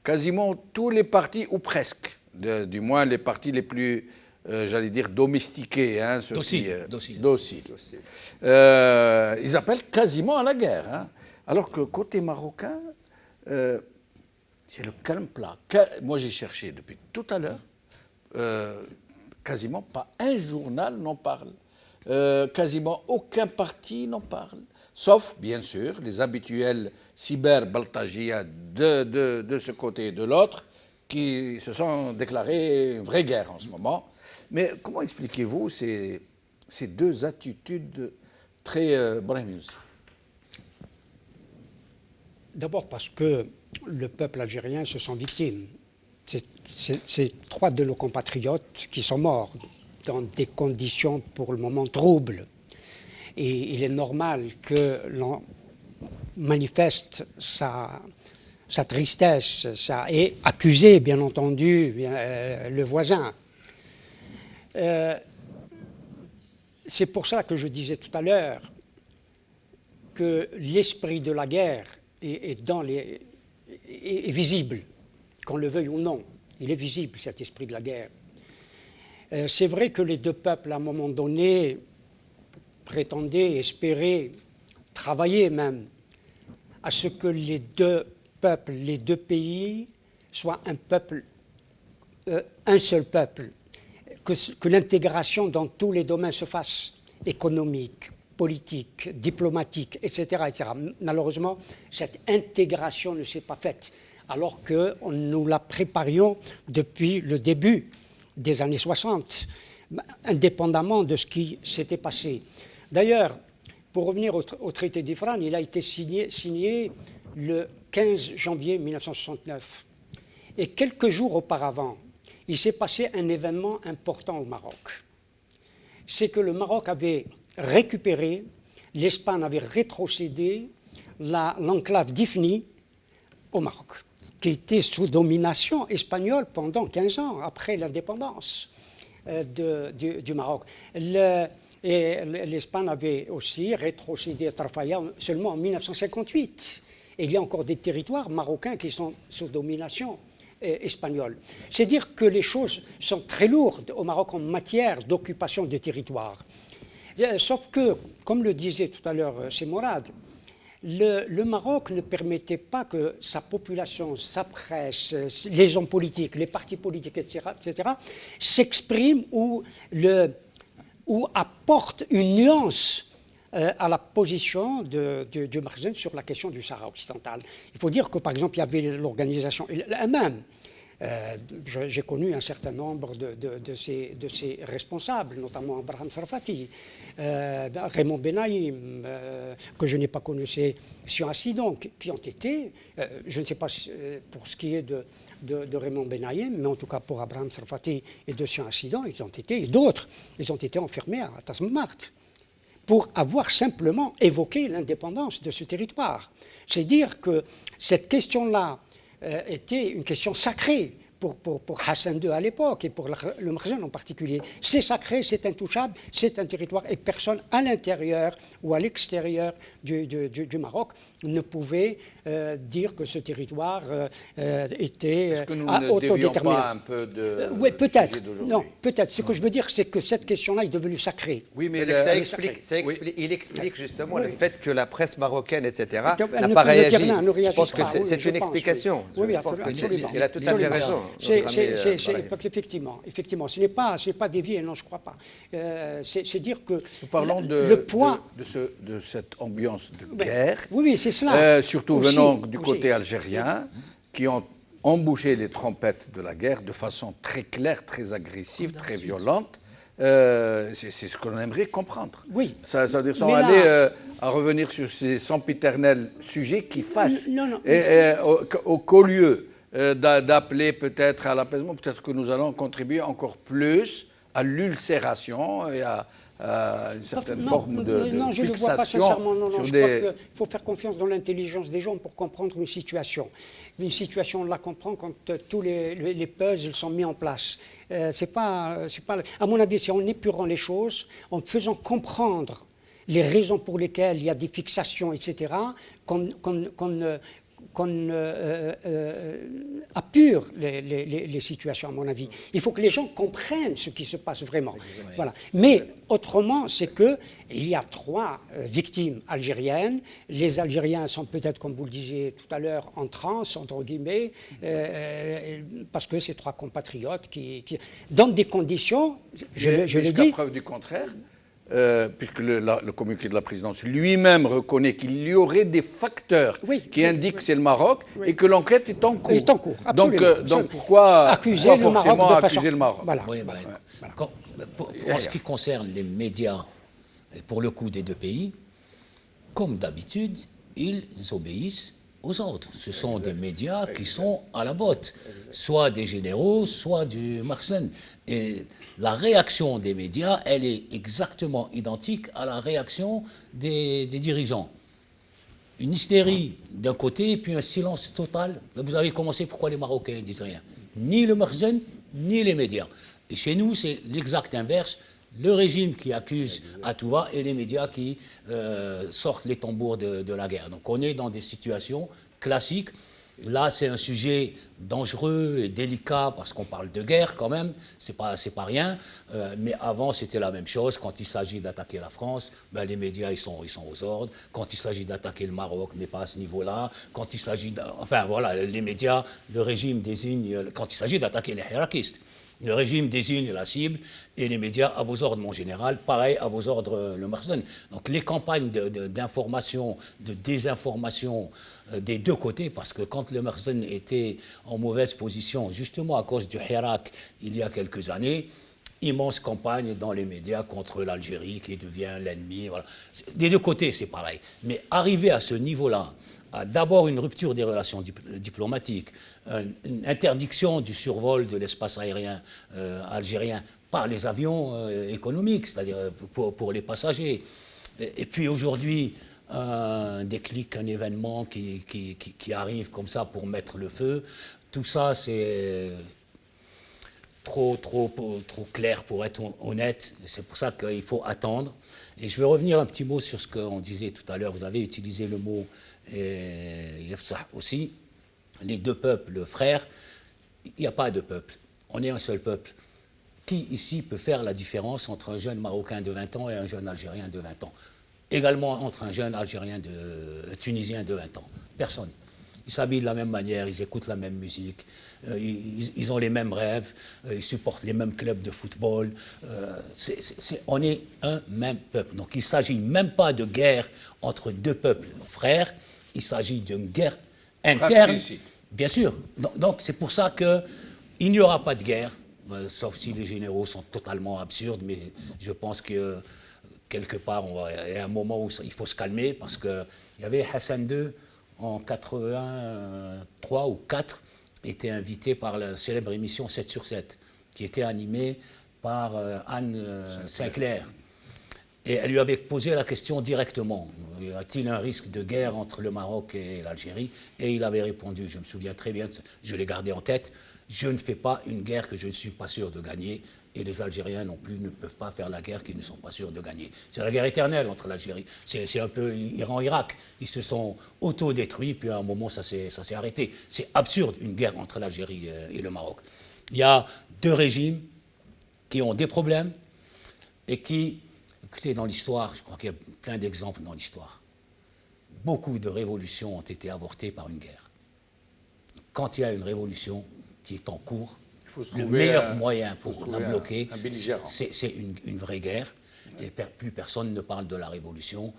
quasiment tous les partis, ou presque, du moins les partis les plus, j'allais dire, domestiqués. Hein, dociles. Ils appellent quasiment à la guerre. Hein, alors que côté marocain, c'est le calme plat. Moi, j'ai cherché depuis tout à l'heure, quasiment pas un journal n'en parle. Quasiment aucun parti n'en parle. sauf, bien sûr, les habituels cyber-baltagia de ce côté et de l'autre, qui se sont déclarés une vraie guerre en ce moment. Mais comment expliquez-vous ces deux attitudes très brahmineuses? D'abord parce que le peuple algérien se sent victime. C'est 3 de nos compatriotes qui sont morts dans des conditions pour le moment troubles. Et il est normal que l'on manifeste sa tristesse, et accuser, bien entendu, le voisin. C'est pour ça que je disais tout à l'heure que l'esprit de la guerre est visible, qu'on le veuille ou non. Il est visible, cet esprit de la guerre. C'est vrai que les deux peuples, à un moment donné, prétendaient, espéraient, travaillaient même à ce que les deux peuples, les deux pays soient un peuple, un seul peuple, que l'intégration dans tous les domaines se fasse, économique, politique, diplomatique, etc., etc. Malheureusement, cette intégration ne s'est pas faite, alors que nous la préparions depuis le début des années 60, indépendamment de ce qui s'était passé. D'ailleurs, pour revenir au traité d'Ifrane, il a été signé le 15 janvier 1969. Et quelques jours auparavant, il s'est passé un événement important au Maroc. C'est que le Maroc avait récupéré, l'Espagne avait rétrocédé l'enclave d'Ifni au Maroc, qui était sous domination espagnole pendant 15 ans, après l'indépendance du Maroc. Et l'Espagne avait aussi rétrocédé à Tarfaya seulement en 1958. Et il y a encore des territoires marocains qui sont sous domination espagnole. C'est dire que les choses sont très lourdes au Maroc en matière d'occupation de territoire. Sauf que, comme le disait tout à l'heure Mourad, le Maroc ne permettait pas que sa population, sa presse, les hommes politiques, les partis politiques, etc., s'expriment ou apportent une nuance à la position du Makhzen sur la question du Sahara occidental. Il faut dire que, par exemple, il y avait l'organisation elle-même. J'ai connu un certain nombre de ces responsables, notamment Abraham Sarfati, Raymond Benaïm, que je n'ai pas connu, c'est Sion Assidon, qui ont été, je ne sais pas pour ce qui est de Raymond Benaïm, mais en tout cas pour Abraham Sarfati et de Sion Assidon, ils ont été, et d'autres, ils ont été enfermés à Tasmart pour avoir simplement évoqué l'indépendance de ce territoire. C'est dire que cette question-là était une question sacrée pour Hassan II à l'époque et pour le Makhzen en particulier. C'est sacré, c'est intouchable, c'est un territoire et personne à l'intérieur ou à l'extérieur du Maroc ne pouvait dire que ce territoire était autodéterminé. Est-ce que nous ne dévions pas un peu de oui, peut-être. sujet d'aujourd'hui? Non, peut-être. Ce que je veux dire, c'est que cette question-là est devenue sacrée. Oui, mais il explique justement le fait que la presse marocaine, etc., n'a pas réagi. Je pense que c'est une explication. Oui, je pense absolument. qu'il a tout à fait raison. Effectivement, ce n'est pas dévié, non, je ne crois pas. C'est dire que nous parlons le poids de cette ambiance de guerre, oui, c'est cela. surtout venant du côté algérien, qui ont embouché les trompettes de la guerre de façon très claire, très agressive, très violente. C'est ce qu'on aimerait comprendre. Oui. Ça veut dire sans aller à revenir sur ces sempiternels sujets qui fâchent. Non. Qu'au lieu d'appeler peut-être à l'apaisement, peut-être que nous allons contribuer encore plus à l'ulcération et à une certaine forme de non, je fixation. ne le vois pas sincèrement. Non, je des... crois qu'il faut faire confiance dans l'intelligence des gens pour comprendre une situation. Une situation, on la comprend quand tous les puzzles sont mis en place. C'est pas, à mon avis, c'est en épurant les choses, en faisant comprendre les raisons pour lesquelles il y a des fixations, etc., qu'on appure les situations, à mon avis. Il faut que les gens comprennent ce qui se passe vraiment. Voilà. Mais autrement, c'est qu'il y a 3 victimes algériennes. Les Algériens sont peut-être, comme vous le disiez tout à l'heure, en transe, entre guillemets, parce que c'est 3 compatriotes qui dans des conditions, je le dis... Jusqu'à preuve du contraire, puisque le communiqué de la présidence lui-même reconnaît qu'il y aurait des facteurs qui indiquent que c'est le Maroc et que l'enquête est en cours. Est en cours, absolument. Donc pourquoi accuser le Maroc de accuser le Maroc? Voilà. Oui, en ce qui concerne les médias, et pour le coup des deux pays, comme d'habitude, ils obéissent aux ordres. Ce sont des médias qui sont à la botte, soit des généraux, soit du Marsen. Et la réaction des médias, elle est exactement identique à la réaction des dirigeants. Une hystérie d'un côté, puis un silence total. Là, vous avez commencé, pourquoi les Marocains ne disent rien? Ni le Marsen, ni les médias. Et chez nous, c'est l'exact inverse. Le régime qui accuse à tout va et les médias qui sortent les tambours de la guerre. Donc on est dans des situations classiques. Là, c'est un sujet dangereux et délicat parce qu'on parle de guerre quand même, c'est pas rien. Mais avant, c'était la même chose. Quand il s'agit d'attaquer la France, ben, les médias, ils sont aux ordres. Quand il s'agit d'attaquer le Maroc, mais pas à ce niveau-là. Quand il s'agit... Enfin, voilà, les médias, le régime désigne... Quand il s'agit d'attaquer les hirakistes, le régime désigne la cible et les médias à vos ordres, mon général, pareil à vos ordres, le Marsen. Donc les campagnes d'information, de désinformation des deux côtés, parce que quand le Marsen était en mauvaise position, justement à cause du Hirak il y a quelques années, immense campagne dans les médias contre l'Algérie qui devient l'ennemi. Voilà. Des deux côtés, c'est pareil. Mais arriver à ce niveau-là, d'abord une rupture des relations diplomatiques, une interdiction du survol de l'espace aérien algérien par les avions économiques, c'est-à-dire pour les passagers. Et puis aujourd'hui, un déclic, un événement qui arrive comme ça pour mettre le feu. Tout ça, c'est trop clair pour être honnête. C'est pour ça qu'il faut attendre. Et je vais revenir un petit mot sur ce qu'on disait tout à l'heure. Vous avez utilisé le mot Yefsah aussi. Les deux peuples frères, il n'y a pas de peuple. On est un seul peuple. Qui ici peut faire la différence entre un jeune Marocain de 20 ans et un jeune Algérien de 20 ans? Également entre un jeune Algérien Tunisien de 20 ans. Personne. Ils s'habillent de la même manière, ils écoutent la même musique, ils ont les mêmes rêves, ils supportent les mêmes clubs de football. On est un même peuple. Donc il ne s'agit même pas de guerre entre deux peuples frères, il s'agit d'une guerre interne. Bien sûr. Donc c'est pour ça qu'il n'y aura pas de guerre, sauf si les généraux sont totalement absurdes, mais je pense que quelque part, il y a un moment où il faut se calmer, parce qu'il y avait Hassan II, en 83 ou 4, était invité par la célèbre émission 7 sur 7, qui était animée par Anne Sinclair. Et elle lui avait posé la question directement, y a-t-il un risque de guerre entre le Maroc et l'Algérie? Et il avait répondu, je me souviens très bien, je l'ai gardé en tête, je ne fais pas une guerre que je ne suis pas sûr de gagner, et les Algériens non plus ne peuvent pas faire la guerre qu'ils ne sont pas sûrs de gagner. C'est la guerre éternelle entre l'Algérie. C'est un peu Iran-Irak. Ils se sont autodétruits, puis à un moment, ça s'est arrêté. C'est absurde, une guerre entre l'Algérie et le Maroc. Il y a deux régimes qui ont des problèmes et qui, écoutez, dans l'histoire, je crois qu'il y a plein d'exemples dans l'histoire. Beaucoup de révolutions ont été avortées par une guerre. Quand il y a une révolution qui est en cours, le meilleur moyen pour la bloquer, c'est une vraie guerre. Et plus personne ne parle de la révolution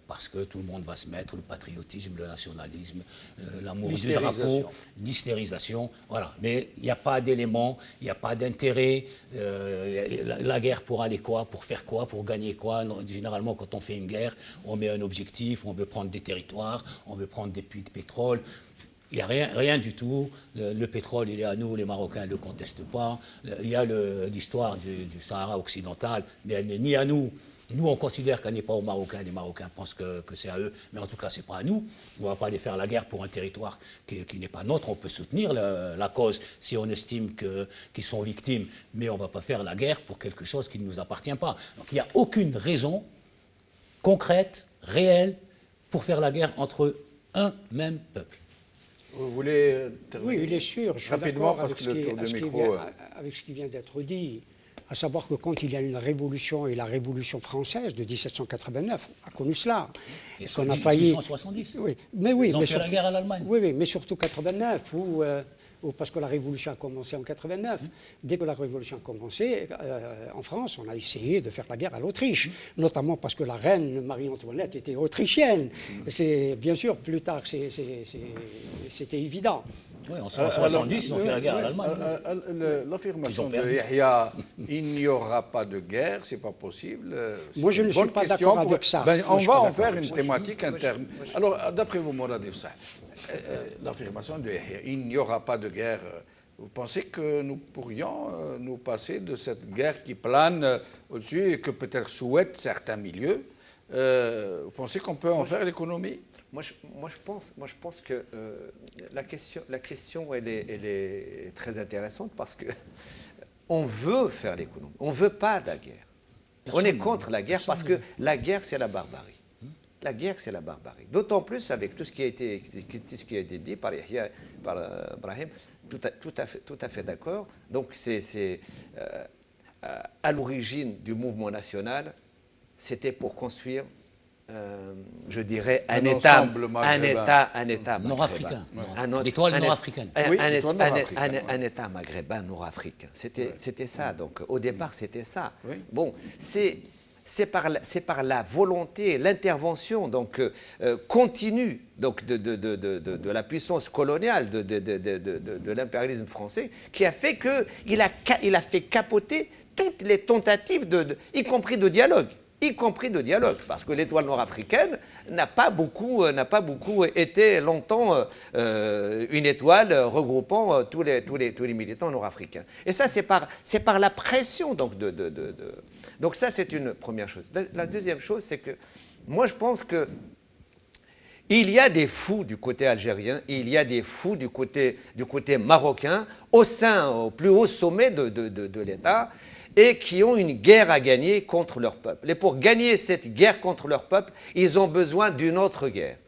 parce que tout le monde va se mettre le patriotisme, le nationalisme, l'amour du drapeau, l'hystérisation. Voilà. Mais il n'y a pas d'éléments, il n'y a pas d'intérêt. La guerre pour aller quoi? Pour faire quoi? Pour gagner quoi? Généralement, quand on fait une guerre, on met un objectif, on veut prendre des territoires, on veut prendre des puits de pétrole. Il n'y a rien du tout. Le pétrole, il est à nous, les Marocains ne le contestent pas. Il y a l'histoire du Sahara occidental, mais elle n'est ni à nous. Nous, on considère qu'elle n'est pas aux Marocains. Les Marocains pensent que c'est à eux, mais en tout cas, ce n'est pas à nous. On ne va pas aller faire la guerre pour un territoire qui n'est pas nôtre. On peut soutenir la cause si on estime qu'ils sont victimes, mais on ne va pas faire la guerre pour quelque chose qui ne nous appartient pas. Donc il n'y a aucune raison concrète, réelle, pour faire la guerre entre un même peuple. Vous voulez terminer? Oui, il est sûr. Je suis rapidement, d'accord parce que le tour de micro... avec ce qui vient d'être dit, à savoir que quand il y a une révolution, et la révolution française de 1789 a connu cela, et qu'on a failli... 1870. Oui, mais oui, ils ont mais fait surtout, la guerre à l'Allemagne. Oui, mais surtout 89, où ou parce que la révolution a commencé en 89. Dès que la révolution a commencé, en France, on a essayé de faire la guerre à l'Autriche, notamment parce que la reine Marie-Antoinette était autrichienne. C'est bien sûr, plus tard, c'était évident. Oui, en 1970, ils ont fait la guerre à l'Allemagne. L'affirmation de Yahya, il n'y aura pas de guerre, c'est pas possible. Moi, je ne suis pas d'accord avec ça. On va en faire une thématique interne. Alors, d'après vous, Morad Ifsah, l'affirmation de Yahya, il n'y aura pas de guerre, vous pensez que nous pourrions nous passer de cette guerre qui plane au-dessus et que peut-être souhaitent certains milieux? Vous pensez qu'on peut en faire l'économie? Moi, je pense que la question elle est très intéressante parce que on veut faire l'économie. On ne veut pas de la guerre. On est contre la guerre parce que la guerre, c'est la barbarie. La guerre, c'est la barbarie. D'autant plus avec tout ce qui a été dit par Yahya, par Brahim, tout à fait d'accord. Donc, à l'origine du mouvement national, c'était pour construire je dirais un État nord-africain. L'étoile nord-africaine. Un État maghrébin nord-africain. C'était ça. Donc au départ, c'était ça. Oui. Bon, c'est par la volonté, l'intervention donc continue donc de la puissance coloniale de l'impérialisme français qui a fait qu'il a fait capoter toutes les tentatives y compris de dialogue. Parce que l'étoile nord-africaine n'a pas beaucoup été longtemps une étoile regroupant tous les militants nord-africains. Et ça, c'est par la pression donc Donc ça, c'est une première chose. La deuxième chose, c'est que moi, je pense que il y a des fous du côté algérien, il y a des fous du côté marocain, au plus haut sommet de l'État, et qui ont une guerre à gagner contre leur peuple. Et pour gagner cette guerre contre leur peuple, ils ont besoin d'une autre guerre.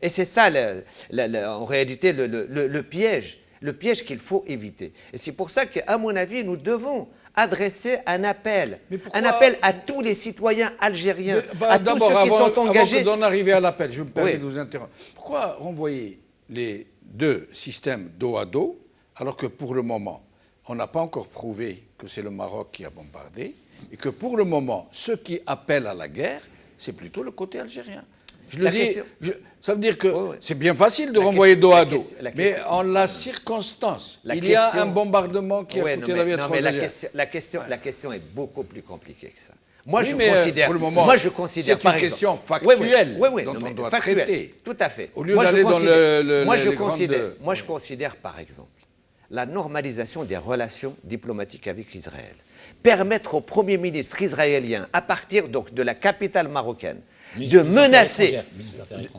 Et c'est ça, en réalité, le piège qu'il faut éviter. Et c'est pour ça qu'à mon avis, nous devons adresser un appel à tous les citoyens algériens, à tous ceux qui sont engagés. Avant d'en arriver à l'appel, je me permets de vous interrompre. Pourquoi renvoyer les deux systèmes dos à dos, alors que pour le moment, on n'a pas encore prouvé que c'est le Maroc qui a bombardé et que pour le moment, ceux qui appellent à la guerre, c'est plutôt le côté algérien. Je le dis, ça veut dire que c'est bien facile de renvoyer dos à dos, mais en la circonstance, il y a un bombardement qui a coûté la vie à 3 Algériens. La question est beaucoup plus compliquée que ça. Moi, je considère, c'est une question factuelle dont on doit traiter. Tout à fait. Au lieu d'aller dans moi, je considère, par exemple, la normalisation des relations diplomatiques avec Israël. Permettre au Premier ministre israélien, à partir donc de la capitale marocaine, de menacer,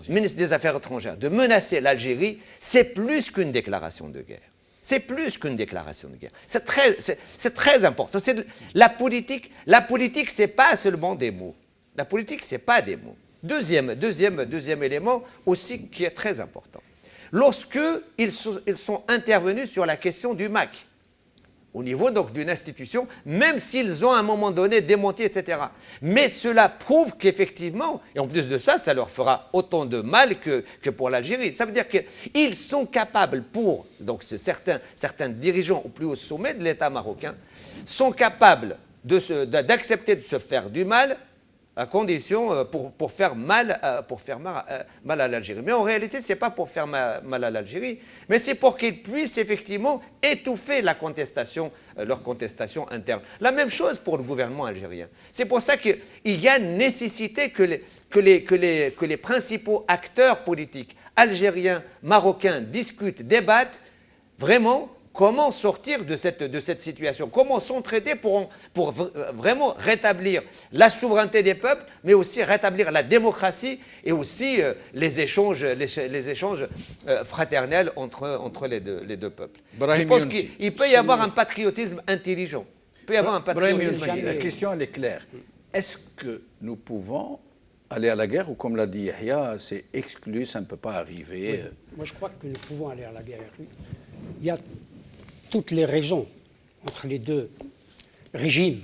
ministre des Affaires étrangères, de menacer l'Algérie, c'est plus qu'une déclaration de guerre. C'est plus qu'une déclaration de guerre. C'est très important. La politique, c'est pas seulement des mots. La politique, c'est pas des mots. Deuxième élément aussi qui est très important. Lorsqu'ils sont intervenus sur la question du MAC, au niveau donc d'une institution, même s'ils ont à un moment donné démenti, etc. Mais cela prouve qu'effectivement, et en plus de ça, ça leur fera autant de mal que pour l'Algérie. Ça veut dire qu'ils sont capables, donc certains dirigeants au plus haut sommet de l'État marocain, sont capables d'accepter de se faire du mal à condition pour faire mal à l'Algérie. Mais en réalité, ce n'est pas pour faire mal à l'Algérie, mais c'est pour qu'ils puissent effectivement étouffer leur contestation interne. La même chose pour le gouvernement algérien. C'est pour ça qu'il y a nécessité que les principaux acteurs politiques algériens, marocains discutent, débattent vraiment. Comment sortir de cette situation? Comment s'entraider pour vraiment rétablir la souveraineté des peuples, mais aussi rétablir la démocratie et aussi les échanges fraternels entre les deux peuples. Je pense qu'il peut y avoir un patriotisme intelligent. La question, elle est claire. Est-ce que nous pouvons aller à la guerre ou, comme l'a dit Yahya, c'est exclu, ça ne peut pas arriver? Oui. Moi, je crois que nous pouvons aller à la guerre. Il y a toutes les raisons entre les deux régimes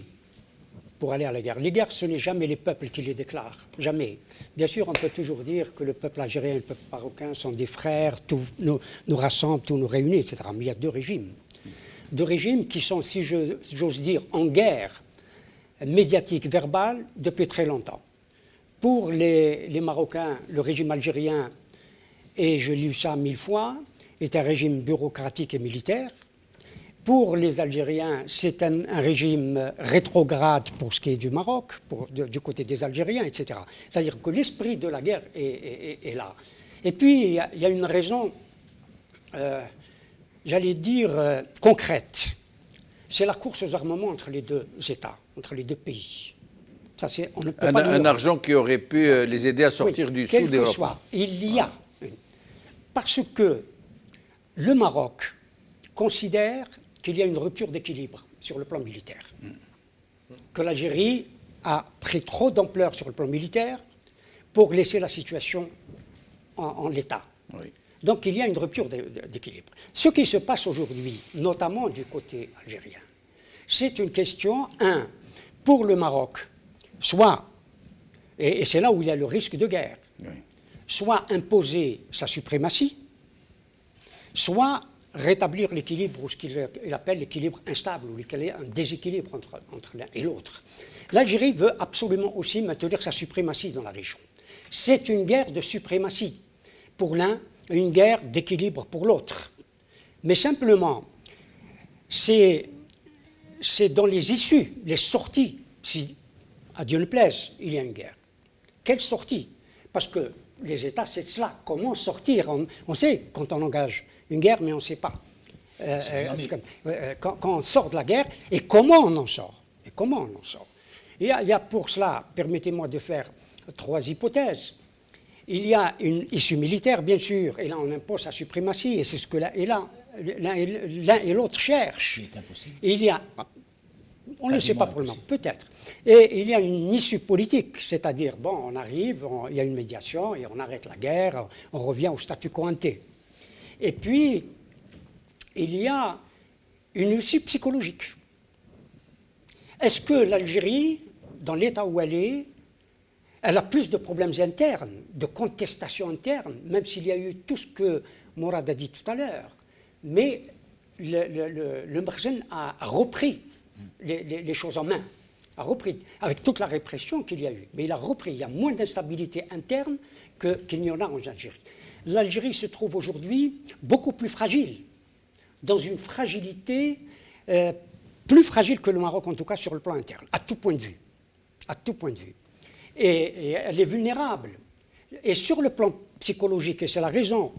pour aller à la guerre. Les guerres, ce n'est jamais les peuples qui les déclarent, jamais. Bien sûr, on peut toujours dire que le peuple algérien et le peuple marocain sont des frères, tout nous rassemblent, tout nous réunit, etc. Mais il y a deux régimes. Deux régimes qui sont, si j'ose dire, en guerre médiatique, verbale, depuis très longtemps. Pour les Marocains, le régime algérien, et je lis ça 1000 fois, est un régime bureaucratique et militaire. Pour les Algériens, c'est un régime rétrograde pour ce qui est du Maroc, du côté des Algériens, etc. C'est-à-dire que l'esprit de la guerre est là. Et puis, il y a une raison, j'allais dire, concrète. C'est la course aux armements entre les deux États, entre les deux pays. Ça, on ne peut pas un argent qui aurait pu les aider à sortir du sous-développement. Il y a, parce que le Maroc considère qu'il y a une rupture d'équilibre sur le plan militaire, que l'Algérie a pris trop d'ampleur sur le plan militaire pour laisser la situation en l'état. Oui. Donc il y a une rupture d'équilibre. Ce qui se passe aujourd'hui, notamment du côté algérien, c'est une question, pour le Maroc, soit, et c'est là où il y a le risque de guerre, oui, soit imposer sa suprématie, soit rétablir l'équilibre, ou ce qu'il appelle l'équilibre instable, ou un déséquilibre entre l'un et l'autre. L'Algérie veut absolument aussi maintenir sa suprématie dans la région. C'est une guerre de suprématie pour l'un, une guerre d'équilibre pour l'autre. Mais simplement, c'est dans les issues, les sorties, si, à Dieu ne plaise, il y a une guerre. Quelle sortie? Parce que les États, c'est cela. Comment sortir? On sait quand on engage une guerre, mais on ne sait pas. Quand on sort de la guerre, et comment on en sort? Et comment on en sort? Il y a pour cela, permettez-moi de faire 3 hypothèses. Il y a une issue militaire, bien sûr, et là on impose sa suprématie, et c'est ce que l'un et l'autre cherchent. C'est impossible. Et il y a, on ne le sait pas pour le moment, peut-être. Et il y a une issue politique, c'est-à-dire, bon, on arrive, il y a une médiation, et on arrête la guerre, on revient au statu quo ante. Et puis, il y a une issue psychologique. Est-ce que l'Algérie, dans l'état où elle a plus de problèmes internes, de contestations internes, même s'il y a eu tout ce que Morad a dit tout à l'heure. Mais le Merzen a repris les choses en main, a repris, avec toute la répression qu'il y a eu. Mais il a repris, il y a moins d'instabilité interne qu'il n'y en a en Algérie. L'Algérie se trouve aujourd'hui beaucoup plus fragile, dans une fragilité plus fragile que le Maroc, en tout cas sur le plan interne, à tout point de vue. À tout point de vue. Et elle est vulnérable. Et sur le plan psychologique, et c'est la raison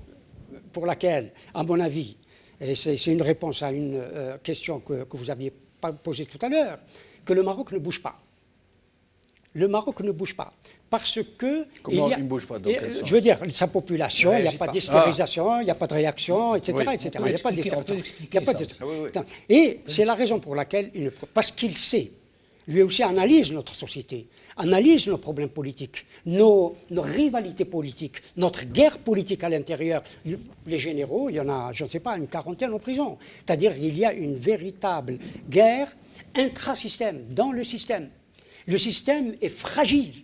pour laquelle, à mon avis, et c'est une réponse à une question que vous aviez posée tout à l'heure, que le Maroc ne bouge pas. Le Maroc ne bouge pas. Parce que... Comment il ne bouge pas? Je veux dire, sa population, il n'y a pas d'hystérisation, il n'y a pas de réaction, etc. Oui. etc. Il n'y a pas d'hystérisation. Et c'est la raison pour laquelle il ne... Parce qu'il sait, lui aussi analyse notre société, analyse nos problèmes politiques, nos rivalités politiques, notre guerre politique à l'intérieur. Les généraux, il y en a, je ne sais pas, une quarantaine en prison. C'est-à-dire qu'il y a une véritable guerre intrasystème, dans le système. Le système est fragile.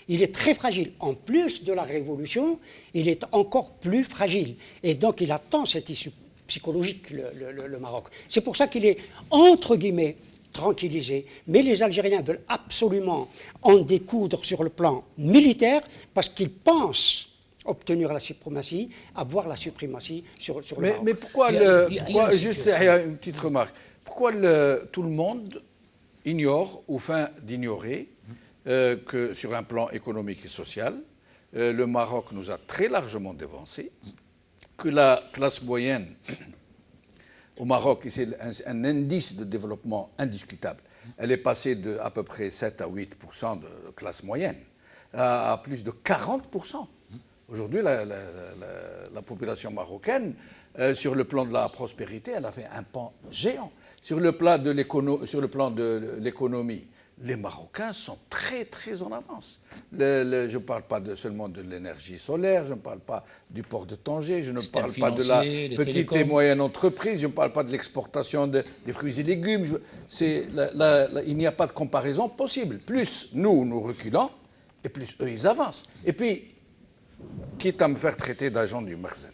Il est très fragile. En plus de la révolution, il est encore plus fragile. Et donc, il attend cette issue psychologique, le Maroc. C'est pour ça qu'il est, entre guillemets, tranquillisé. Mais les Algériens veulent absolument en découdre sur le plan militaire parce qu'ils pensent obtenir la suprématie, avoir la suprématie sur le Maroc. Mais pourquoi, juste il y a une petite remarque, pourquoi tout le monde ignore ou feint d'ignorer que sur un plan économique et social, le Maroc nous a très largement dévancés, que la classe moyenne au Maroc, c'est un indice de développement indiscutable. Elle est passée de à peu près 7 à 8% de classe moyenne à plus de 40%. Aujourd'hui, la population marocaine, sur le plan de la prospérité, elle a fait un pas géant. Sur le plan de l'économie, les Marocains sont très, très en avance. Je ne parle pas seulement de l'énergie solaire, je ne parle pas du port de Tanger, je ne parle pas de la petite et moyenne entreprise, je ne parle pas de l'exportation des fruits et légumes. Il n'y a pas de comparaison possible. Plus nous reculons, et plus eux, ils avancent. Et puis, quitte à me faire traiter d'agent du Merzen,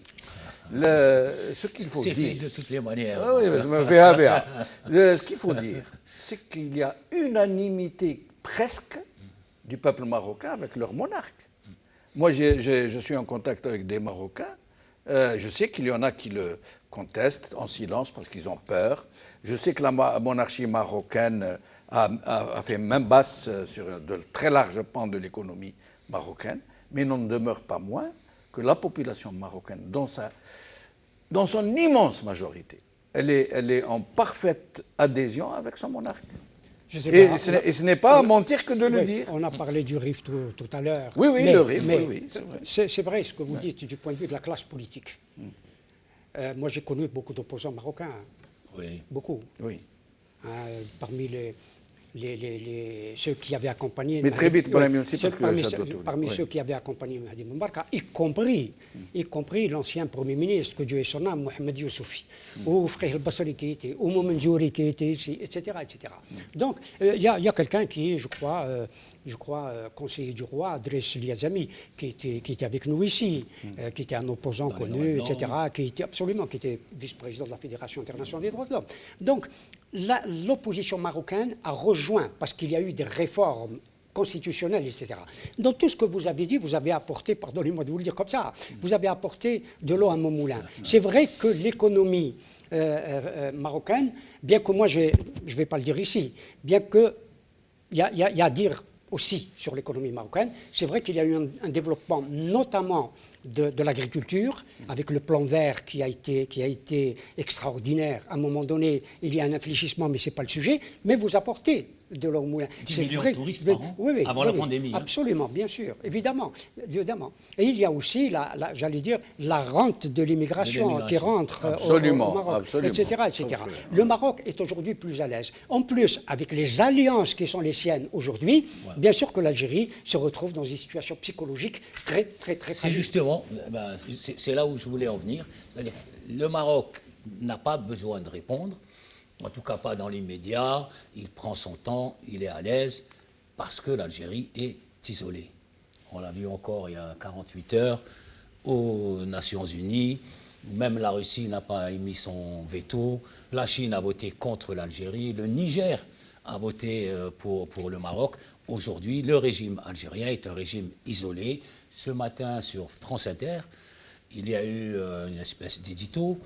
ce qu'il faut dire... C'est fait de toutes les manières. Ah oui, je me fais AVA. Ce qu'il faut dire, c'est qu'il y a unanimité presque du peuple marocain avec leur monarque. Moi, je suis en contact avec des Marocains. Je sais qu'il y en a qui le contestent en silence parce qu'ils ont peur. Je sais que la monarchie marocaine a fait main basse sur de très larges pans de l'économie marocaine, mais il n'en demeure pas moins que la population marocaine, dans son immense majorité, elle est en parfaite adhésion avec son monarque. Et ce n'est pas à mentir que de le dire. On a parlé du RIF tout à l'heure. Oui, le RIF, oui, c'est vrai ce que vous dites du point de vue de la classe politique. Moi, j'ai connu beaucoup d'opposants marocains. Oui. Beaucoup. Oui. Parmi ceux qui avaient accompagné... Mais très vite, parmi ceux qui avaient accompagné Mahdi Moubarka, y compris l'ancien Premier ministre, que Dieu ait son âme, Mohamed Youssoufi, ou Frère al-Basri qui était, ou Mohamed Jouri qui était ici, etc. Donc, il y a quelqu'un qui est, je crois, conseiller du roi, Adresse Liazami, qui était avec nous ici, qui était un opposant connu, etc., qui était vice-président de la Fédération internationale des droits de l'homme. Donc, l'opposition marocaine a rejoint, parce qu'il y a eu des réformes constitutionnelles, etc. Dans tout ce que vous avez dit, vous avez apporté, pardonnez-moi de vous le dire comme ça, vous avez apporté de l'eau à mon moulin. C'est vrai que l'économie marocaine, bien que moi, je ne vais pas le dire ici, bien que il y a à dire aussi sur l'économie marocaine, c'est vrai qu'il y a eu un développement notamment de l'agriculture, avec le plan vert qui a été extraordinaire. À un moment donné, il y a un infléchissement, mais ce n'est pas le sujet, mais vous apportez de l'eau au moulin. 10 millions de touristes par an, avant la pandémie. Absolument, bien sûr, évidemment. Et il y a aussi, j'allais dire, la rente de l'immigration qui rentre au Maroc, etc. Le Maroc est aujourd'hui plus à l'aise. En plus, avec les alliances qui sont les siennes aujourd'hui, bien sûr que l'Algérie se retrouve dans une situation psychologique très C'est justement, c'est là où je voulais en venir. C'est-à-dire, le Maroc n'a pas besoin de répondre. En tout cas pas dans l'immédiat, il prend son temps, il est à l'aise, parce que l'Algérie est isolée. On l'a vu encore il y a 48 heures aux Nations Unies, où même la Russie n'a pas émis son veto, la Chine a voté contre l'Algérie, le Niger a voté pour le Maroc. Aujourd'hui, le régime algérien est un régime isolé. Ce matin, sur France Inter, il y a eu une espèce d'édito.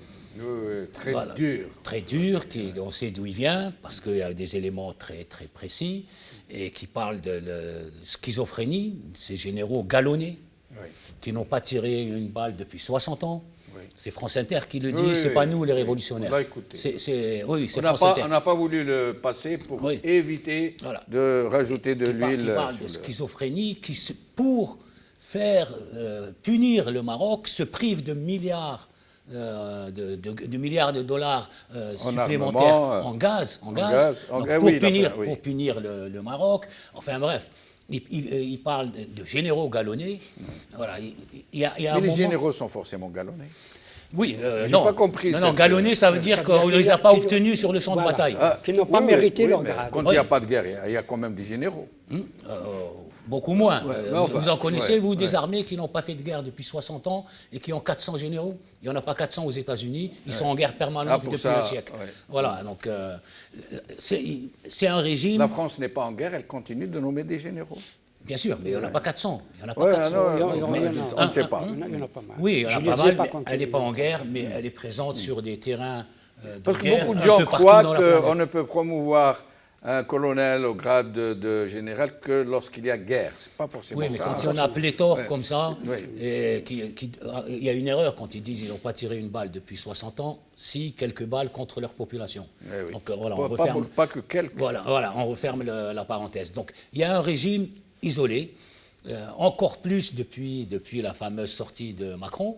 Très dur, on sait d'où il vient, parce qu'il y a des éléments très précis, et qui parle de schizophrénie, ces généraux galonnés, qui n'ont pas tiré une balle depuis 60 ans. C'est France Inter qui le dit, c'est pas nous les révolutionnaires. C'est France Inter. On n'a pas voulu le passer pour éviter de rajouter de l'huile. Qui parle de schizophrénie, pour faire punir le Maroc, se prive de milliards de dollars supplémentaires en gaz, pour punir le Maroc. Enfin bref, il parle de généraux galonnés. Voilà, mais les généraux sont forcément galonnés. Oui, non. Pas compris. Non, galonnés, ça veut dire qu'on ne les a pas obtenus sur le champ de bataille. Qui n'ont pas mérité leur grade. Quand il n'y a pas de guerre, il y a quand même des généraux. Beaucoup moins. Vous en connaissez, vous, des armées qui n'ont pas fait de guerre depuis 60 ans et qui ont 400 généraux? Il n'y en a pas 400 aux États-Unis. Ils sont en guerre permanente depuis un siècle. Voilà, donc c'est un régime... La France n'est pas en guerre, elle continue de nommer des généraux. Bien sûr, mais il n'y en a pas 400. Il n'y en a pas 400. On ne sait pas. Il y en a pas mal. Oui, il y en a pas mal, mais elle n'est pas en guerre, mais elle est présente sur des terrains de Parce que guerre, beaucoup de gens croient qu'on ne peut promouvoir un colonel au grade de général que lorsqu'il y a guerre. C'est pas forcément ça. Oui, mais quand il y en a pléthore comme ça, il y a une erreur quand ils disent qu'ils n'ont pas tiré une balle depuis 60 ans, si quelques balles contre leur population. Donc voilà, on referme. Pas que quelques. Voilà, on referme la parenthèse. Donc il y a un régime isolé, encore plus depuis la fameuse sortie de Macron,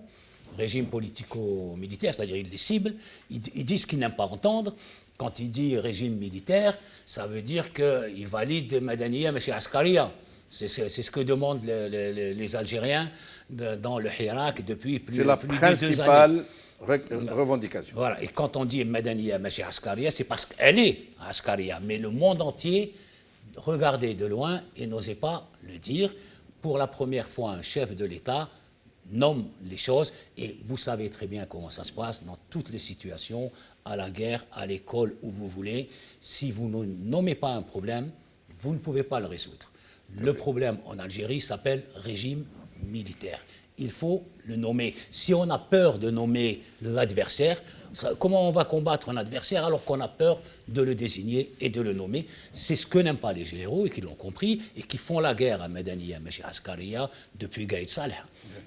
régime politico-militaire, c'est-à-dire ils les ciblent, ils disent qu'ils n'aiment pas entendre. Quand il dit régime militaire, ça veut dire qu'il valide Madaniya Machi Askaria. C'est ce que demandent les Algériens dans le Hirak depuis plus de 2 années. C'est la principale revendication. Voilà, et quand on dit Madaniya Machi Askaria, c'est parce qu'elle est Askaria, mais le monde entier regardait de loin et n'osait pas le dire. Pour la première fois, un chef de l'État nomme les choses, et vous savez très bien comment ça se passe dans toutes les situations, à la guerre, à l'école, où vous voulez. Si vous ne nommez pas un problème, vous ne pouvez pas le résoudre. Le problème en Algérie s'appelle régime militaire. Il faut le nommer. Si on a peur de nommer l'adversaire, comment on va combattre un adversaire alors qu'on a peur de le désigner et de le nommer? C'est ce que n'aiment pas les généraux et qui l'ont compris et qui font la guerre à Madaniya Machi Askaria depuis Gaïd Saleh,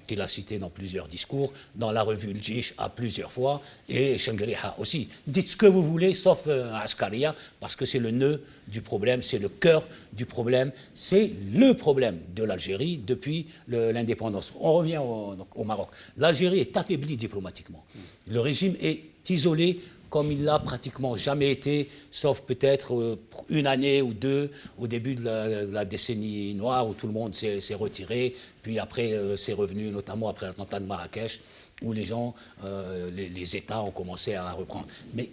qu'il a cité dans plusieurs discours, dans la revue Le Jish à plusieurs fois, et Shengriha aussi. Dites ce que vous voulez, sauf Askaria, parce que c'est le nœud du problème, c'est le cœur du problème, c'est le problème de l'Algérie depuis l'indépendance. On revient au Maroc. L'Algérie est affaiblie diplomatiquement. Le régime est isolé comme il l'a pratiquement jamais été, sauf peut-être une année ou deux au début de la décennie noire où tout le monde s'est retiré, puis après c'est revenu, notamment après l'attentat de Marrakech, où les gens, les États ont commencé à reprendre. Mais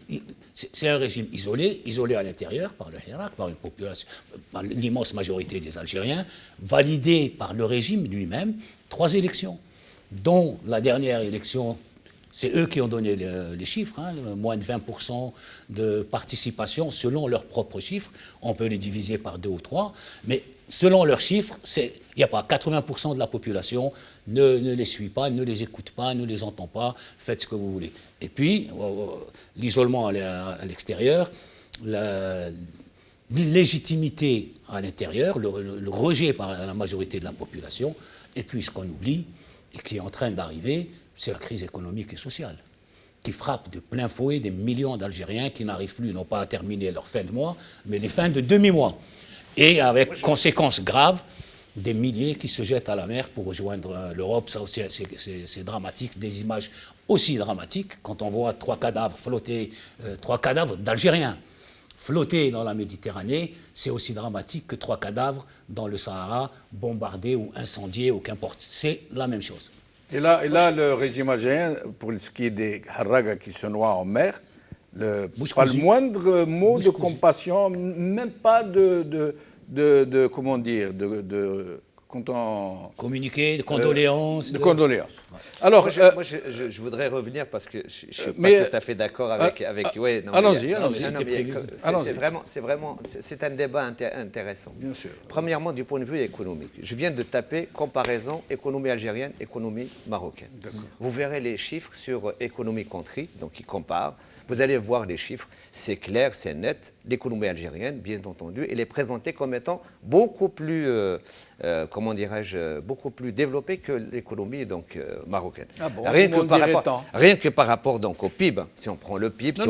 c'est un régime isolé à l'intérieur par le Hirak, par une population, par l'immense majorité des Algériens, validé par le régime lui-même, 3 élections, dont la dernière élection. C'est eux qui ont donné les chiffres, hein, moins de 20% de participation selon leurs propres chiffres. On peut les diviser par 2 ou 3, mais selon leurs chiffres, il n'y a pas 80% de la population ne les suit pas, ne les écoute pas, ne les entend pas, faites ce que vous voulez. Et puis, l'isolement à l'extérieur, l'illégitimité à l'intérieur, le rejet par la majorité de la population, et puis ce qu'on oublie, et qui est en train d'arriver, c'est la crise économique et sociale, qui frappe de plein fouet des millions d'Algériens qui n'arrivent plus, non pas à terminer leur fin de mois, mais les fins de demi-mois. Et avec conséquences graves, des milliers qui se jettent à la mer pour rejoindre l'Europe. Ça aussi, c'est dramatique. Des images aussi dramatiques quand on voit 3 cadavres flotter, 3 cadavres d'Algériens flotter dans la Méditerranée, c'est aussi dramatique que 3 cadavres dans le Sahara, bombardés ou incendiés ou qu'importe. C'est la même chose. Et là, le régime algérien, pour ce qui est des Harraga qui se noient en mer, pas le moindre mot de compassion, même pas de comment dire, communiquer, de condoléances. De condoléances. Alors, moi, je voudrais revenir parce que je ne suis pas tout à fait d'accord avec. Ouais, allons-y. C'est un débat intéressant. Bien sûr. Premièrement, du point de vue économique. Je viens de taper comparaison économie algérienne, économie marocaine. Vous verrez les chiffres sur économie country, donc qui comparent. Vous allez voir les chiffres, c'est clair, c'est net. L'économie algérienne, bien entendu, elle est présentée comme étant beaucoup plus, comment dirais-je, beaucoup plus développée que l'économie marocaine. Ah bon, rien que par rapport donc au PIB. Si on prend le PIB, si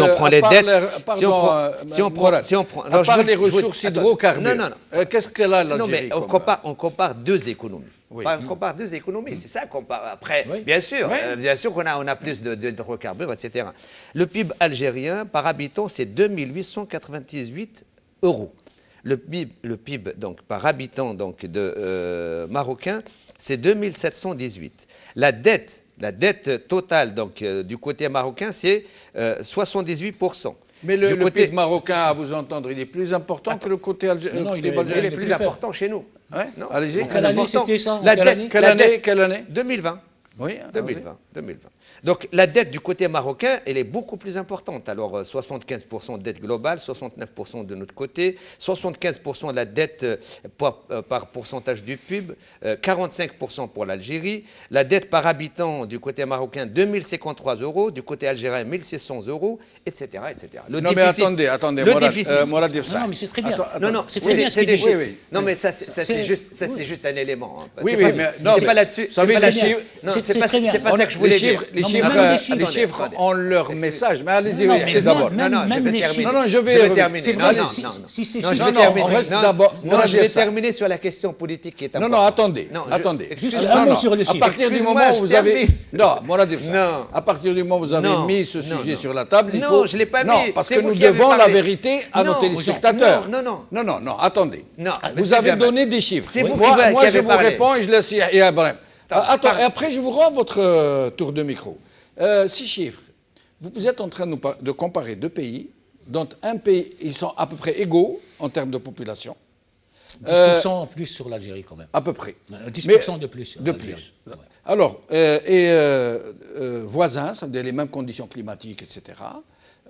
on prend les dettes, si on prend, à part les ressources hydrocarbures, qu'est-ce qu'elle a l'Algérie? Non, mais on compare 2 économies. Oui. On compare 2 économies, c'est ça qu'on compare. Après, oui. Bien sûr qu'on a plus d'hydrocarbures, etc. Le PIB algérien par habitant, c'est 2898 €. Le PIB donc, par habitant donc, marocain, c'est 2718. La dette totale donc, du côté marocain, c'est 78%. Mais le PIB marocain, à vous entendre, il est plus important que le côté algérien. Non, il est plus important chez nous. Ouais, non, allez-y. Quelle année c'était ça? Quelle année 2020. Oui, 2020. Donc la dette du côté marocain, elle est beaucoup plus importante. Alors 75% de dette globale, 69% de notre côté, 75% de la dette par pourcentage du PIB, 45% pour l'Algérie. La dette par habitant du côté marocain, 2053 €, du côté algérien, 1600 €, etc. Non mais attendez, Morad Ifsah. Non mais c'est très bien. C'est très bien ce qu'il dit. Non mais ça c'est juste un élément. Oui, mais c'est pas là-dessus. c'est pas très bien. ça que je voulais dire. Les Non, mais chiffres, même les chiffres attendez. ont leur message. Mais allez-y, Non, restez mais d'abord. même- Non, je même vais les terminer. chiffres- Non, je vais terminer. C'est Non, vrai, non, si- non, si ces non, je chiffres- vais Non, terminer. on reste Non, d'abord- non, on va je vais dire ça. terminer sur la question politique qui est Non, importante. non, attendez, Non, attendez. Juste Non, un mot non, sur le à chiffre. partir du Excuse-moi, moment où je vous avez... termine. Non, Mourad Efsa, Non. à partir du moment où vous avez Non. mis ce Non, sujet non. sur la table, il Non, faut... je l'ai pas Non, mis. parce C'est que vous nous qui avez devons la parlé. vérité à nos Non, téléspectateurs. non. Non, attendez. Non, Vous monsieur avez Jamal. donné des chiffres. C'est vous qui Moi, avez je vous parlé. réponds et je laisse Yahya Ibrahim. Attends, pardon. et après, je vous rends votre tour de micro. 6 chiffres. Vous êtes en train de comparer deux pays, dont un pays, ils sont à peu près égaux en termes de population. 10% en plus sur l'Algérie quand même. À peu près. 10% de plus sur De l'Algérie. plus. Ouais. Alors, voisins, ça veut dire les mêmes conditions climatiques, etc.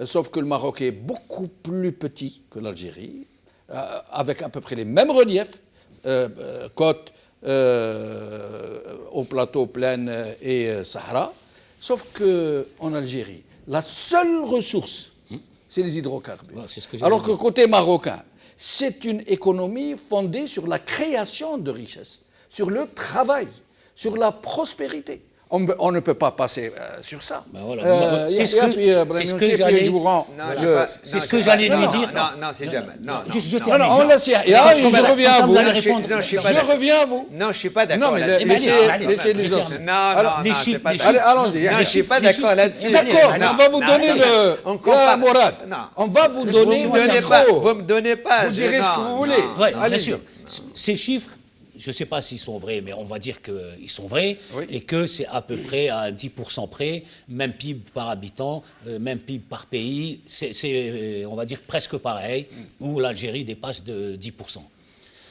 Sauf que le Maroc est beaucoup plus petit que l'Algérie, avec à peu près les mêmes reliefs, côtes, au plateau, plaine et Sahara. Sauf qu'en Algérie, la seule ressource, c'est les hydrocarbures. Ouais, c'est ce que j'allais Alors que dire. côté marocain, c'est une économie fondée sur la création de richesses, sur le travail, sur la prospérité. On ne peut pas passer sur ça. Ben voilà. C'est ce que j'allais- je vous rends. Non, C'est ce que j'allais lui dire. Non, c'est Jamal. Non, Je Non, termine. on laisse Yahya et je reviens à Comme vous. ça, vous allez répondre. Non, je suis pas Je d'accord. reviens à vous. Non, je suis pas d'accord Non, mais là-dessus. laissez les je autres. termine. Non, les c'est chiffres, pas les d'accord. Allez, allons-y. Non, je suis pas les d'accord chiffres- là-dessus. D'accord, Non, on va vous non, donner non, le... on compare. Mourad, Non. on va vous Vous donner me le donnez pas. micro. Vous me donnez pas. Vous direz ce que vous voulez. Oui, bien Allez-y. sûr. Ces chiffres, je ne sais pas s'ils sont vrais, mais on va dire qu'ils sont vrais Oui. et que c'est à peu près à 10% près, même PIB par habitant, même PIB par pays, c'est, on va dire, presque pareil, où l'Algérie dépasse de 10%.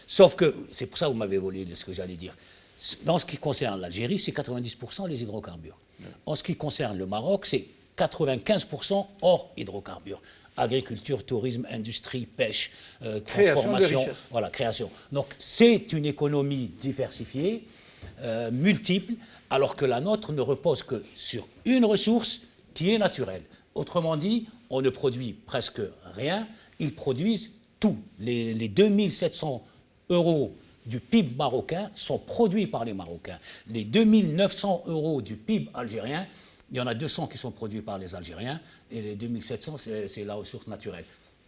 Sauf que, c'est pour ça que vous m'avez volé de ce que j'allais dire. Dans ce qui concerne l'Algérie, c'est 90% les hydrocarbures. En ce qui concerne le Maroc, c'est 95% hors hydrocarbures. Agriculture, tourisme, industrie, pêche, transformation, richesses. voilà, création. Donc c'est une économie diversifiée, multiple, alors que la nôtre ne repose que sur une ressource qui est naturelle. Autrement dit, on ne produit presque rien, ils produisent tout. Les 2700 euros du PIB marocain sont produits par les Marocains. Les 2900 euros du PIB algérien, il y en a 200 qui sont produits par les Algériens, et les 2700, c'est la ressource naturelle.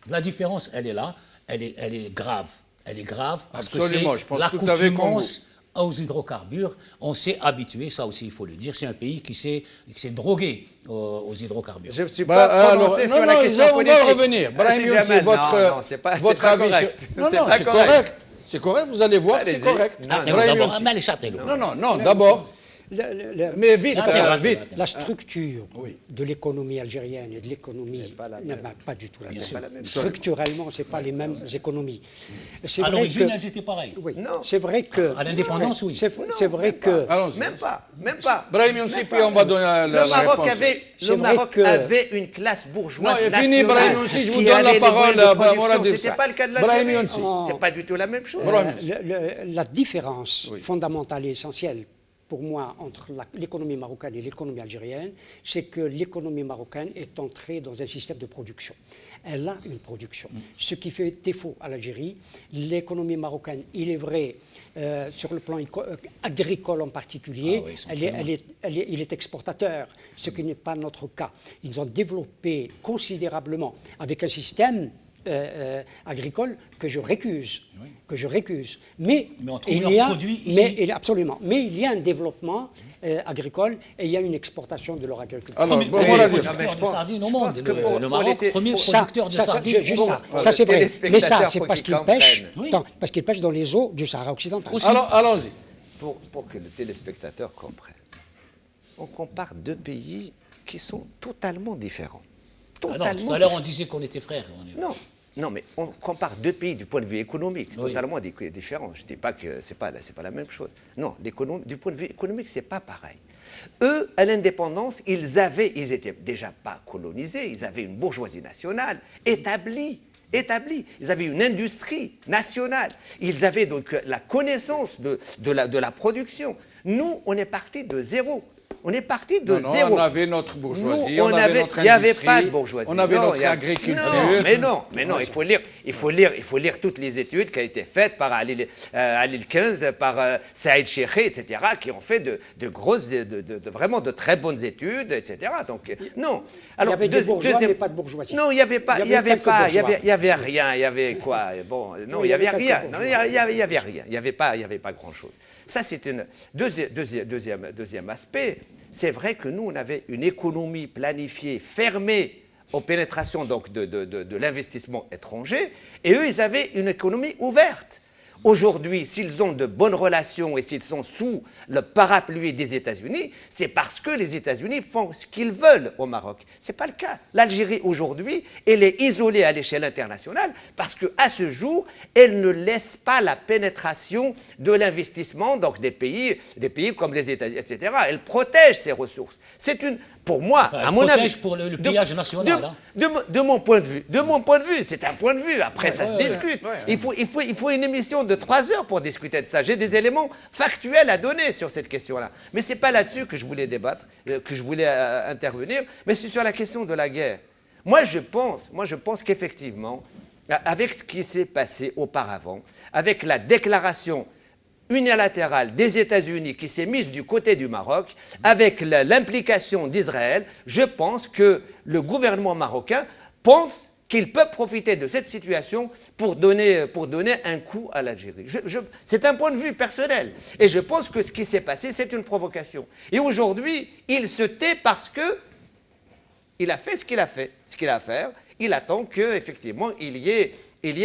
La différence, elle est là, elle est grave. Elle est grave parce Absolument, que je pense c'est tout à fait comme l'accoutumance aux hydrocarbures. On s'est habitué, ça aussi il faut le dire, c'est un pays qui s'est drogué aux hydrocarbures. Je ne suis Bah, pas alors, prononcé non, sur la non, question on politique. va revenir. Brahim C'est Younsi, Jamal. votre, Non, c'est pas votre pas avis correct. sur... Non, C'est non, pas c'est correct. C'est correct, vous allez voir, c'est Allez-y. correct. Brahim Younsi. Mais allez, châtez-le. Non, d'abord. Mais vite, vite. La structure de l'économie algérienne et de l'économie n'est pas du tout la même. Structurellement, ce n'est pas les mêmes économies. C'est À vrai l'origine, que- elles étaient pareilles. Oui, Non. c'est vrai que... À l'indépendance, oui. C'est vrai que... Allons-y. Même pas. Brahim Younsi, puis on va donner la Le Maroc réponse. C'est vrai que- avait une classe bourgeoise Non, il est fini, nationale Brahim Younsi, je vous qui donne la allait les parole moyens de à production. Mourad Efsa. C'était pas le cas de Brahim l'Algérie. Younsi. C'est pas du tout la même chose. La différence fondamentale et essentielle pour moi entre l'économie marocaine et l'économie algérienne, c'est que l'économie marocaine est entrée dans un système de production. Elle a une production. Ce qui fait défaut à l'Algérie, l'économie marocaine, il est vrai, sur le plan agricole en particulier, Ah oui, ils sont il est exportateur, ce qui n'est pas notre cas. Ils ont développé considérablement avec un système agricole que je récuse. Mais on trouve il leurs y a, produits ici. absolument. Mais il y a un développement agricole et il y a une exportation de leur agriculture. Alors, Premier bon, Mourad producteur Efsa. de sardines au monde. que pour Le Maroc, les- premier pour producteur de sardines au monde. Ça c'est vrai. Mais ça, c'est pour parce qu'ils qu'ils pêchent, comprennent. parce qu'ils pêchent dans les eaux du Sahara occidental. Alors, allons-y. Pour que le téléspectateur comprenne, on compare deux pays qui sont totalement différents. Ah non, tout à l'heure, on disait qu'on était frères. Non, mais on compare deux pays du point de vue économique, Oui. totalement différents. Je ne dis pas que c'est pas la même chose. Non, du point de vue économique, c'est pas pareil. Eux, à l'indépendance, ils étaient déjà pas colonisés, ils avaient une bourgeoisie nationale établie. Ils avaient une industrie nationale. Ils avaient donc la connaissance de la production. Nous, on est parti de zéro. On est parti de Non, zéro. on avait notre bourgeoisie, Nous, on avait notre il n'y avait industrie, pas de bourgeoisie. on avait Non, notre agriculture. Non, mais non, il faut lire toutes les études qui ont été faites par Ali XV, par Saïd Cheikhé, etc., qui ont fait de grosses, vraiment de très bonnes études, etc. Donc, non. Alors, il y avait des bourgeois, mais pas de bourgeoisie. Non, il n'y avait pas, il y avait rien, il y avait quoi? Bon, non, il n'y avait rien. Non, il y avait rien. Il n'y avait pas grand-chose. Ça, c'est une deuxième aspect. C'est vrai que nous, on avait une économie planifiée, fermée aux pénétrations donc de l'investissement étranger, et eux, ils avaient une économie ouverte. Aujourd'hui, s'ils ont de bonnes relations et s'ils sont sous le parapluie des États-Unis, c'est parce que les États-Unis font ce qu'ils veulent au Maroc. Ce n'est pas le cas. L'Algérie, aujourd'hui, elle est isolée à l'échelle internationale parce qu'à ce jour, elle ne laisse pas la pénétration de l'investissement donc des pays comme les États-Unis, etc. Elle protège ses ressources. C'est une... Pour moi, à mon avis, pour le pillage national. de mon point de vue, c'est un point de vue. Après, ça se discute. Il faut une émission de 3 heures pour discuter de ça. J'ai des éléments factuels à donner sur cette question-là. Mais c'est pas là-dessus que je voulais débattre, que je voulais intervenir, mais c'est sur la question de la guerre. Moi, je pense qu'effectivement, avec ce qui s'est passé auparavant, avec la déclaration unilatérale des États-Unis qui s'est mise du côté du Maroc, avec l'implication d'Israël, je pense que le gouvernement marocain pense qu'il peut profiter de cette situation pour donner un coup à l'Algérie. C'est un point de vue personnel. Et je pense que ce qui s'est passé, c'est une provocation. Et aujourd'hui, il se tait parce que il a fait ce qu'il a à faire. Il attend qu'effectivement, il y ait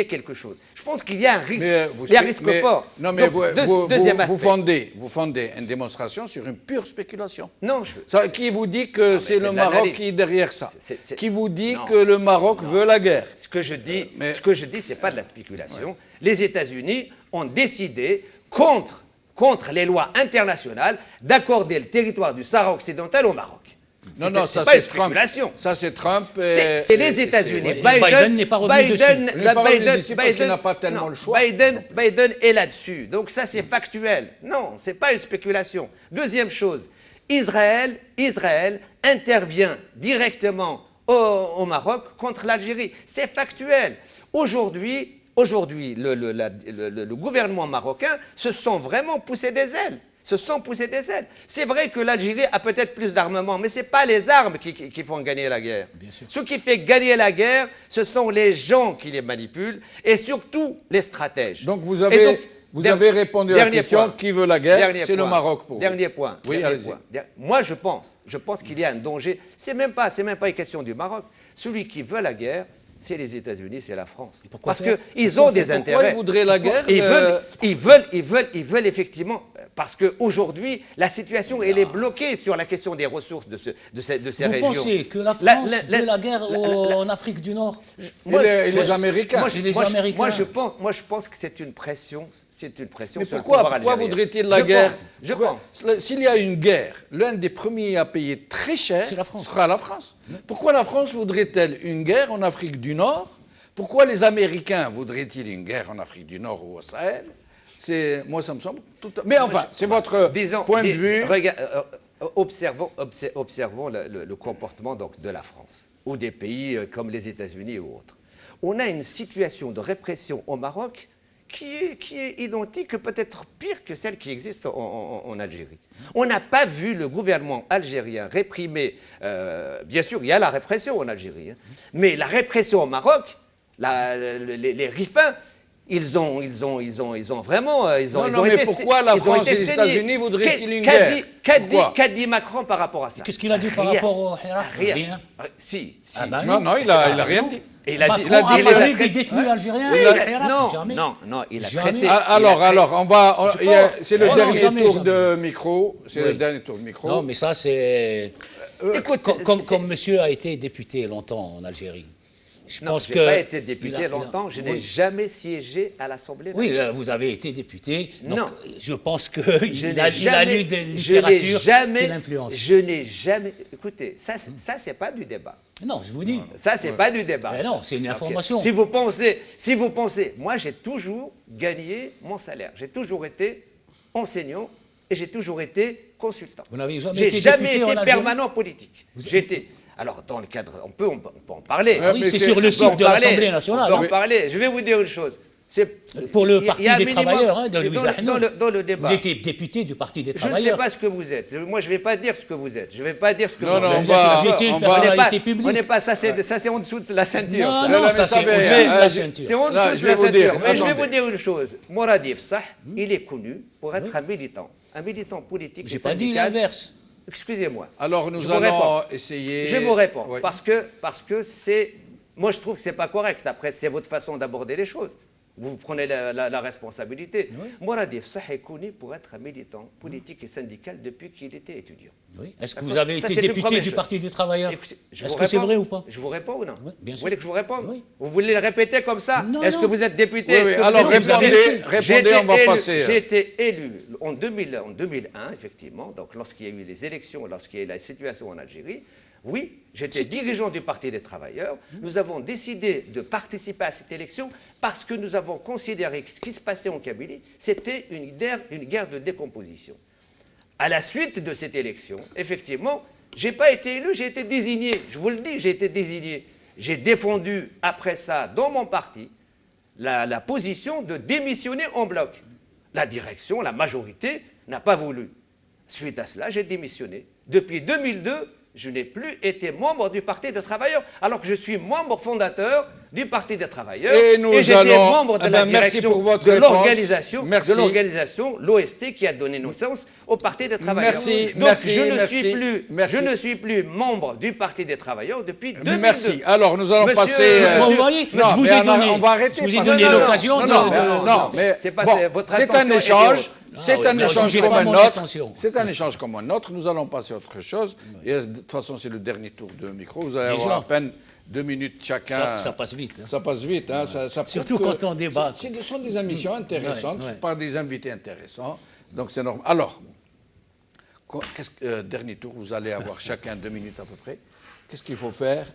quelque chose. Je pense qu'il y a un risque. Il y a un risque fort. Non, mais donc, vous fondez une démonstration sur une pure spéculation. Non, qui vous dit que c'est le Maroc qui est derrière ça? Qui vous dit non, que le Maroc veut la guerre? Ce que je dis, c'est pas de la spéculation. Ouais. Les États-Unis ont décidé contre les lois internationales d'accorder le territoire du Sahara occidental au Maroc. Non, ça c'est Trump. Ça c'est Trump. C'est les États-Unis. Biden n'est pas revenu dessus. Biden n'a pas tellement le choix. Biden est là-dessus. Donc ça c'est factuel. Non, c'est pas une spéculation. Deuxième chose, Israël intervient directement au Maroc contre l'Algérie. C'est factuel. Aujourd'hui, le gouvernement marocain se sent vraiment poussé des ailes. C'est vrai que l'Algérie a peut-être plus d'armement, mais ce n'est pas les armes qui font gagner la guerre. Ce qui fait gagner la guerre, ce sont les gens qui les manipulent et surtout les stratèges. Donc vous avez répondu à la question qui veut la guerre, c'est le Maroc pour vous. Dernier point. Moi je pense qu'il y a un danger. C'est même pas une question du Maroc. Celui qui veut la guerre, c'est les États-Unis, c'est la France. Parce qu'ils ont des intérêts. Pourquoi ils voudraient la guerre? Ils veulent effectivement, parce qu'aujourd'hui, la situation, elle est bloquée sur la question des ressources de ces régions. Vous pensez que la France veut la guerre en Afrique du Nord? Les Américains. Moi, je pense que c'est une pression. Mais pourquoi voudrait-il la guerre? Je pense. S'il y a une guerre, l'un des premiers à payer très cher sera la France. Pourquoi la France voudrait-elle une guerre en Afrique du Nord? Pourquoi les Américains voudraient-ils une guerre en Afrique du Nord ou au Sahel? Moi, ça me semble tout à... Mais enfin, c'est votre point de vue. Observons le comportement donc, de la France ou des pays comme les États-Unis ou autres. On a une situation de répression au Maroc qui est identique, peut-être pire que celle qui existe en Algérie. On n'a pas vu le gouvernement algérien réprimer... bien sûr, il y a la répression en Algérie, hein, mais la répression au Maroc, les Rifains, ils ont vraiment... pourquoi la France et les États-Unis voudraient-ils une guerre? Qu'a dit Macron par rapport à ça? Qu'est-ce qu'il a dit par rapport au Hirak? Rien. Si. Non, il a rien dit. Il a dit des détenus algériens. Non, il a traité. Alors, c'est le dernier tour de micro. C'est le dernier tour de micro. Non, mais ça, c'est... Comme monsieur a été député longtemps en Algérie. Je n'ai pas été député longtemps, je n'ai jamais siégé à l'Assemblée nationale. Oui, vous avez été député, donc je pense qu'il a lu des littératures qui l'influencent. Je n'ai jamais... Écoutez, ça c'est pas du débat. Non, je vous dis. Ça, c'est pas du débat. Mais non, c'est une information. Si vous pensez, moi j'ai toujours gagné mon salaire. J'ai toujours été enseignant et j'ai toujours été consultant. Vous n'avez jamais J'ai été jamais député en été Algérie? permanent politique. J'étais. Alors, dans le cadre, on peut en parler. Ah oui, c'est sur le site de l'Assemblée nationale. On peut en parler. Je vais vous dire une chose. Pour le Parti des travailleurs, hein, de Louis dans le débat. Vous étiez député du Parti des Je ne travailleurs. sais pas ce que vous êtes. Moi, je ne vais pas dire ce que vous êtes. Je ne vais pas dire ce que Non, non, vous êtes. Vous étiez une personnalité publique. On n'est pas, ça c'est en dessous de la ceinture. Non, ça. non, mais ça c'est ça va, au-dessus de la ceinture. C'est en Là, dessous je de la vais vous dire, ceinture. Mais je vais attendez. vous dire une chose. Moradif Sah, il est connu pour être un militant politique. J'ai et pas dit syndical. l'inverse. Excusez-moi. Alors nous Je vous allons réponds. essayer... Je vous réponds. Oui. Parce que c'est... Moi, je trouve que ce n'est pas correct. Après, c'est votre façon d'aborder les choses. Vous prenez la responsabilité. Oui. Moradif Sah est connu pour être un militant politique et syndical depuis qu'il était étudiant. Oui. Est-ce que D'accord. vous avez Ça, été c'est une député première du chose. Parti des travailleurs? Écoutez, je Est-ce vous que c'est réponds. vrai ou pas? Je vous réponds ou non? Oui, bien sûr. Vous voulez que je vous réponde? Oui. Vous voulez le répéter comme ça? Non, Est-ce non. que vous êtes député? Oui, Est-ce oui. que vous Alors, êtes- répondez, on va passer. J'ai été élu en 2001, effectivement, donc lorsqu'il y a eu les élections, lorsqu'il y a eu la situation en Algérie. Oui, j'étais dirigeant du Parti des travailleurs. Nous avons décidé de participer à cette élection parce que nous avons considéré que ce qui se passait en Kabylie, c'était une guerre de décomposition. À la suite de cette élection, effectivement, je n'ai pas été élu, j'ai été désigné. Je vous le dis, j'ai été désigné. J'ai défendu, après ça, dans mon parti, la position de démissionner en bloc. La direction, la majorité, n'a pas voulu. Suite à cela, j'ai démissionné. Depuis 2002, je n'ai plus été membre du Parti des travailleurs, alors que je suis membre fondateur du Parti des travailleurs. Et nous j'étais allons- membre de eh la ben, merci direction pour votre de réponse. l'organisation, Merci. l'OST, qui a donné naissance au Parti des travailleurs. Merci, Donc merci, je ne merci, suis plus, merci. je ne suis plus membre du Parti des travailleurs depuis 2002. Merci. Alors nous allons Monsieur- passer... Bon, vous voyez, non, je vous mais ai on a- donné, on va arrêter je vous ai parce- donné Non, non, l'occasion non, de... non, de- non, mais C'est pas- bon, c'est- votre c'est un attention est échange. haute. C'est Ah un oui, échange jugez comme pas un mon autre. attention. C'est un échange comme un autre. Nous allons passer à autre chose. Et de toute façon, c'est le dernier tour de micro. Vous allez Déjà. avoir à peine 2 minutes chacun. Ça passe vite. hein. Ça passe vite. Hein. Ça prouve Surtout que quand on débat. Ce sont des émissions intéressantes Ouais, ouais. par des invités intéressants. Donc c'est normal. Alors, dernier tour, vous allez avoir chacun 2 minutes à peu près. Qu'est-ce qu'il faut faire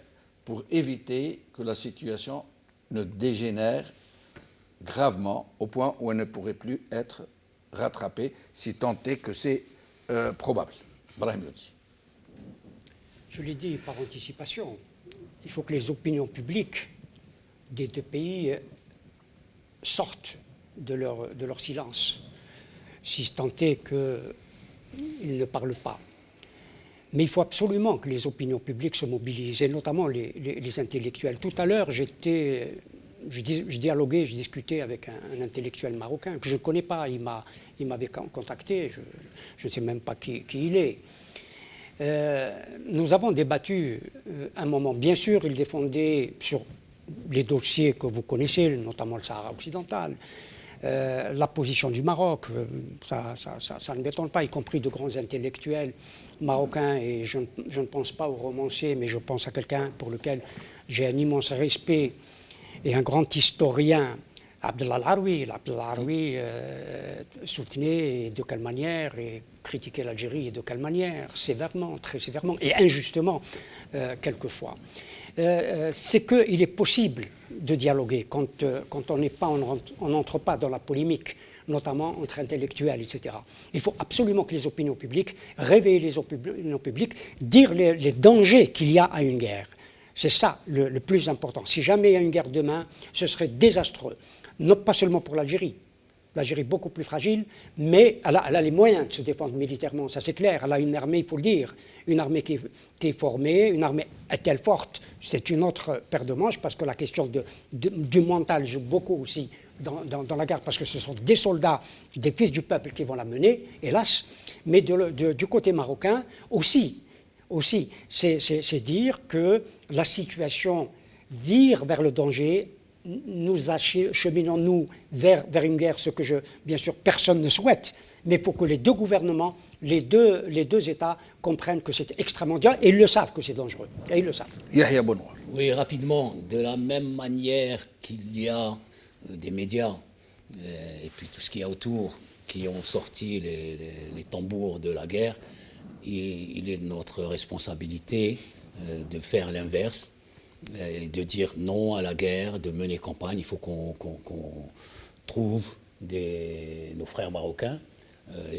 pour éviter que la situation ne dégénère gravement au point où elle ne pourrait plus être rattrapée, si tant est que c'est probable? Brahim Youssi. Je l'ai dit par anticipation, il faut que les opinions publiques des deux pays sortent de leur silence, si tant est qu'ils ne parlent pas. Mais il faut absolument que les opinions publiques se mobilisent, et notamment les intellectuels. Tout à l'heure, je dialoguais, je discutais avec un intellectuel marocain que je ne connais pas. Il m'avait contacté, je ne sais même pas qui il est. Nous avons débattu un moment. Bien sûr, il défendait sur les dossiers que vous connaissez, notamment le Sahara occidental, la position du Maroc. Ça ne m'étonne pas, y compris de grands intellectuels marocains. Et je ne pense pas aux romanciers, mais je pense à quelqu'un pour lequel j'ai un immense respect et un grand historien, Abdellah Al-Aroui. Abdellah Al-Aroui soutenait de quelle manière et critiquait l'Algérie et de quelle manière, sévèrement, très sévèrement et injustement quelquefois. C'est qu'il est possible de dialoguer quand on n'entre pas dans la polémique, notamment entre intellectuels, etc. Il faut absolument que les opinions publiques, réveillent les opinions publiques, dire les dangers qu'il y a à une guerre. C'est ça le plus important. Si jamais il y a une guerre demain, ce serait désastreux. Non pas seulement pour l'Algérie. L'Algérie est beaucoup plus fragile, mais elle a les moyens de se défendre militairement, ça c'est clair. Elle a une armée, il faut le dire, une armée qui est formée, une armée est-elle forte? C'est une autre paire de manches, parce que la question du mental joue beaucoup aussi dans la guerre, parce que ce sont des soldats, des fils du peuple qui vont la mener, hélas. Mais du côté marocain aussi, c'est dire que la situation vire vers le danger. Nous acheminons-nous vers une guerre, ce que bien sûr personne ne souhaite, mais il faut que les deux gouvernements, les deux États comprennent que c'est extrêmement dangereux, et ils le savent que c'est dangereux, et ils le savent. Yahya Benoît. Oui, rapidement, de la même manière qu'il y a des médias et puis tout ce qu'il y a autour qui ont sorti les tambours de la guerre, il est de notre responsabilité de faire l'inverse, et de dire non à la guerre, de mener campagne. Il faut qu'on trouve nos frères marocains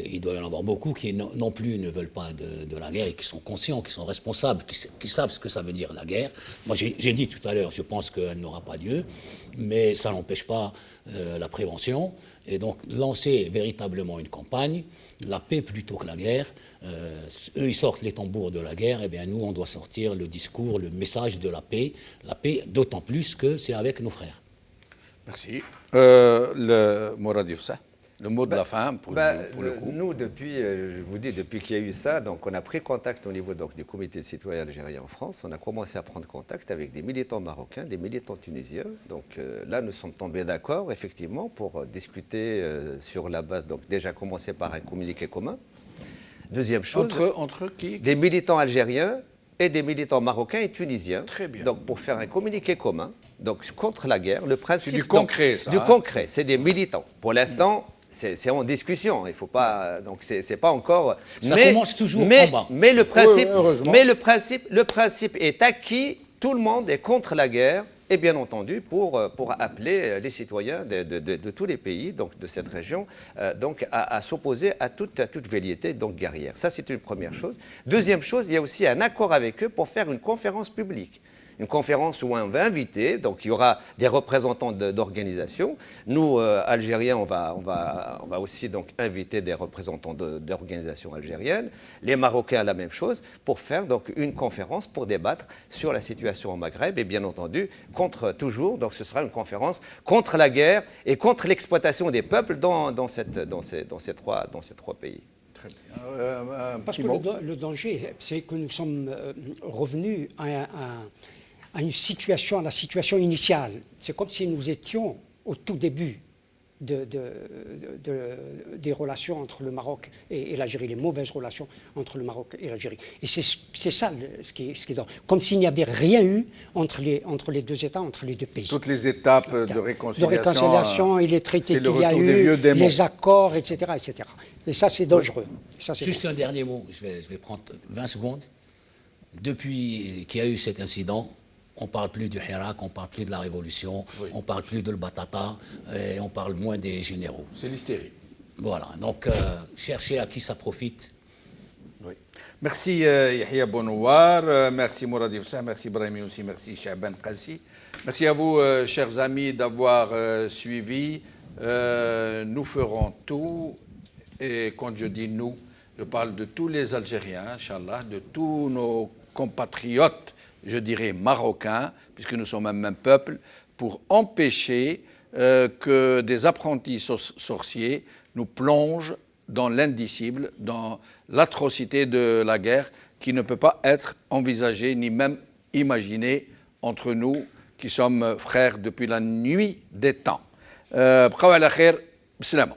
il doit y en avoir beaucoup qui non plus ne veulent pas de la guerre et qui sont conscients, qui sont responsables, qui savent ce que ça veut dire la guerre. Moi j'ai dit tout à l'heure, je pense qu'elle n'aura pas lieu, mais ça n'empêche pas la prévention. Et donc lancer véritablement une campagne, la paix plutôt que la guerre. Eux ils sortent les tambours de la guerre, et bien nous on doit sortir le discours, le message de la paix d'autant plus que c'est avec nos frères. Merci. Le Moradi Foussa, le mot de la fin pour le coup. Nous, depuis, je vous dis, depuis qu'il y a eu ça, donc on a pris contact au niveau donc, du comité de citoyens algériens en France. On a commencé à prendre contact avec des militants marocains, des militants tunisiens. Donc là, nous sommes tombés d'accord, effectivement, pour discuter sur la base, donc déjà commencer par un communiqué commun. Deuxième chose, entre qui? Des militants algériens et des militants marocains et tunisiens. Très bien. Donc pour faire un communiqué commun, donc contre la guerre, le principe. C'est du concret, ça. Du concret, c'est des militants. Pour l'instant, c'est en discussion. Il faut pas. Donc c'est pas encore. Ça commence toujours en bas. Mais le principe, heureusement. le principe est acquis. Tout le monde est contre la guerre. Et bien entendu, pour appeler les citoyens de tous les pays, donc de cette région, donc à s'opposer à toute velléité donc guerrière. Ça, c'est une première chose. Deuxième chose, il y a aussi un accord avec eux pour faire une conférence publique. Une conférence où on va inviter, donc il y aura des représentants d'organisations. Nous, Algériens, on va aussi donc inviter des représentants d'organisations algériennes. Les Marocains, la même chose, pour faire donc une conférence pour débattre sur la situation au Maghreb et bien entendu toujours, donc ce sera une conférence contre la guerre et contre l'exploitation des peuples dans ces trois pays. Très bien. Parce que le danger, c'est que nous sommes revenus à une situation, à la situation initiale. C'est comme si nous étions au tout début des relations entre le Maroc et l'Algérie, les mauvaises relations entre le Maroc et l'Algérie. Et c'est ça ce qui est dans. Comme s'il n'y avait rien eu entre les deux États, entre les deux pays. Toutes les étapes de réconciliation et les traités qu'il y a eu, les accords, etc., etc. Et ça, c'est dangereux. Juste un dernier mot, je vais prendre 20 secondes. Depuis qu'il y a eu cet incident, on ne parle plus du Hirak, on ne parle plus de la Révolution, on ne parle plus de l'Batata, et on parle moins des généraux. C'est l'hystérie. Voilà, donc cherchez à qui ça profite. Oui. Merci Yahya Bonouar, merci Moradi Foussa, merci Brahim Youssi, merci Chahban Qassi. Merci à vous, chers amis, d'avoir suivi. Nous ferons tout, et quand je dis nous, je parle de tous les Algériens, Inch'Allah, de tous nos compatriotes, je dirais marocains, puisque nous sommes un même peuple, pour empêcher que des apprentis sorciers nous plongent dans l'indicible, dans l'atrocité de la guerre qui ne peut pas être envisagée ni même imaginée entre nous qui sommes frères depuis la nuit des temps. Bqaw ala khair, b'slama.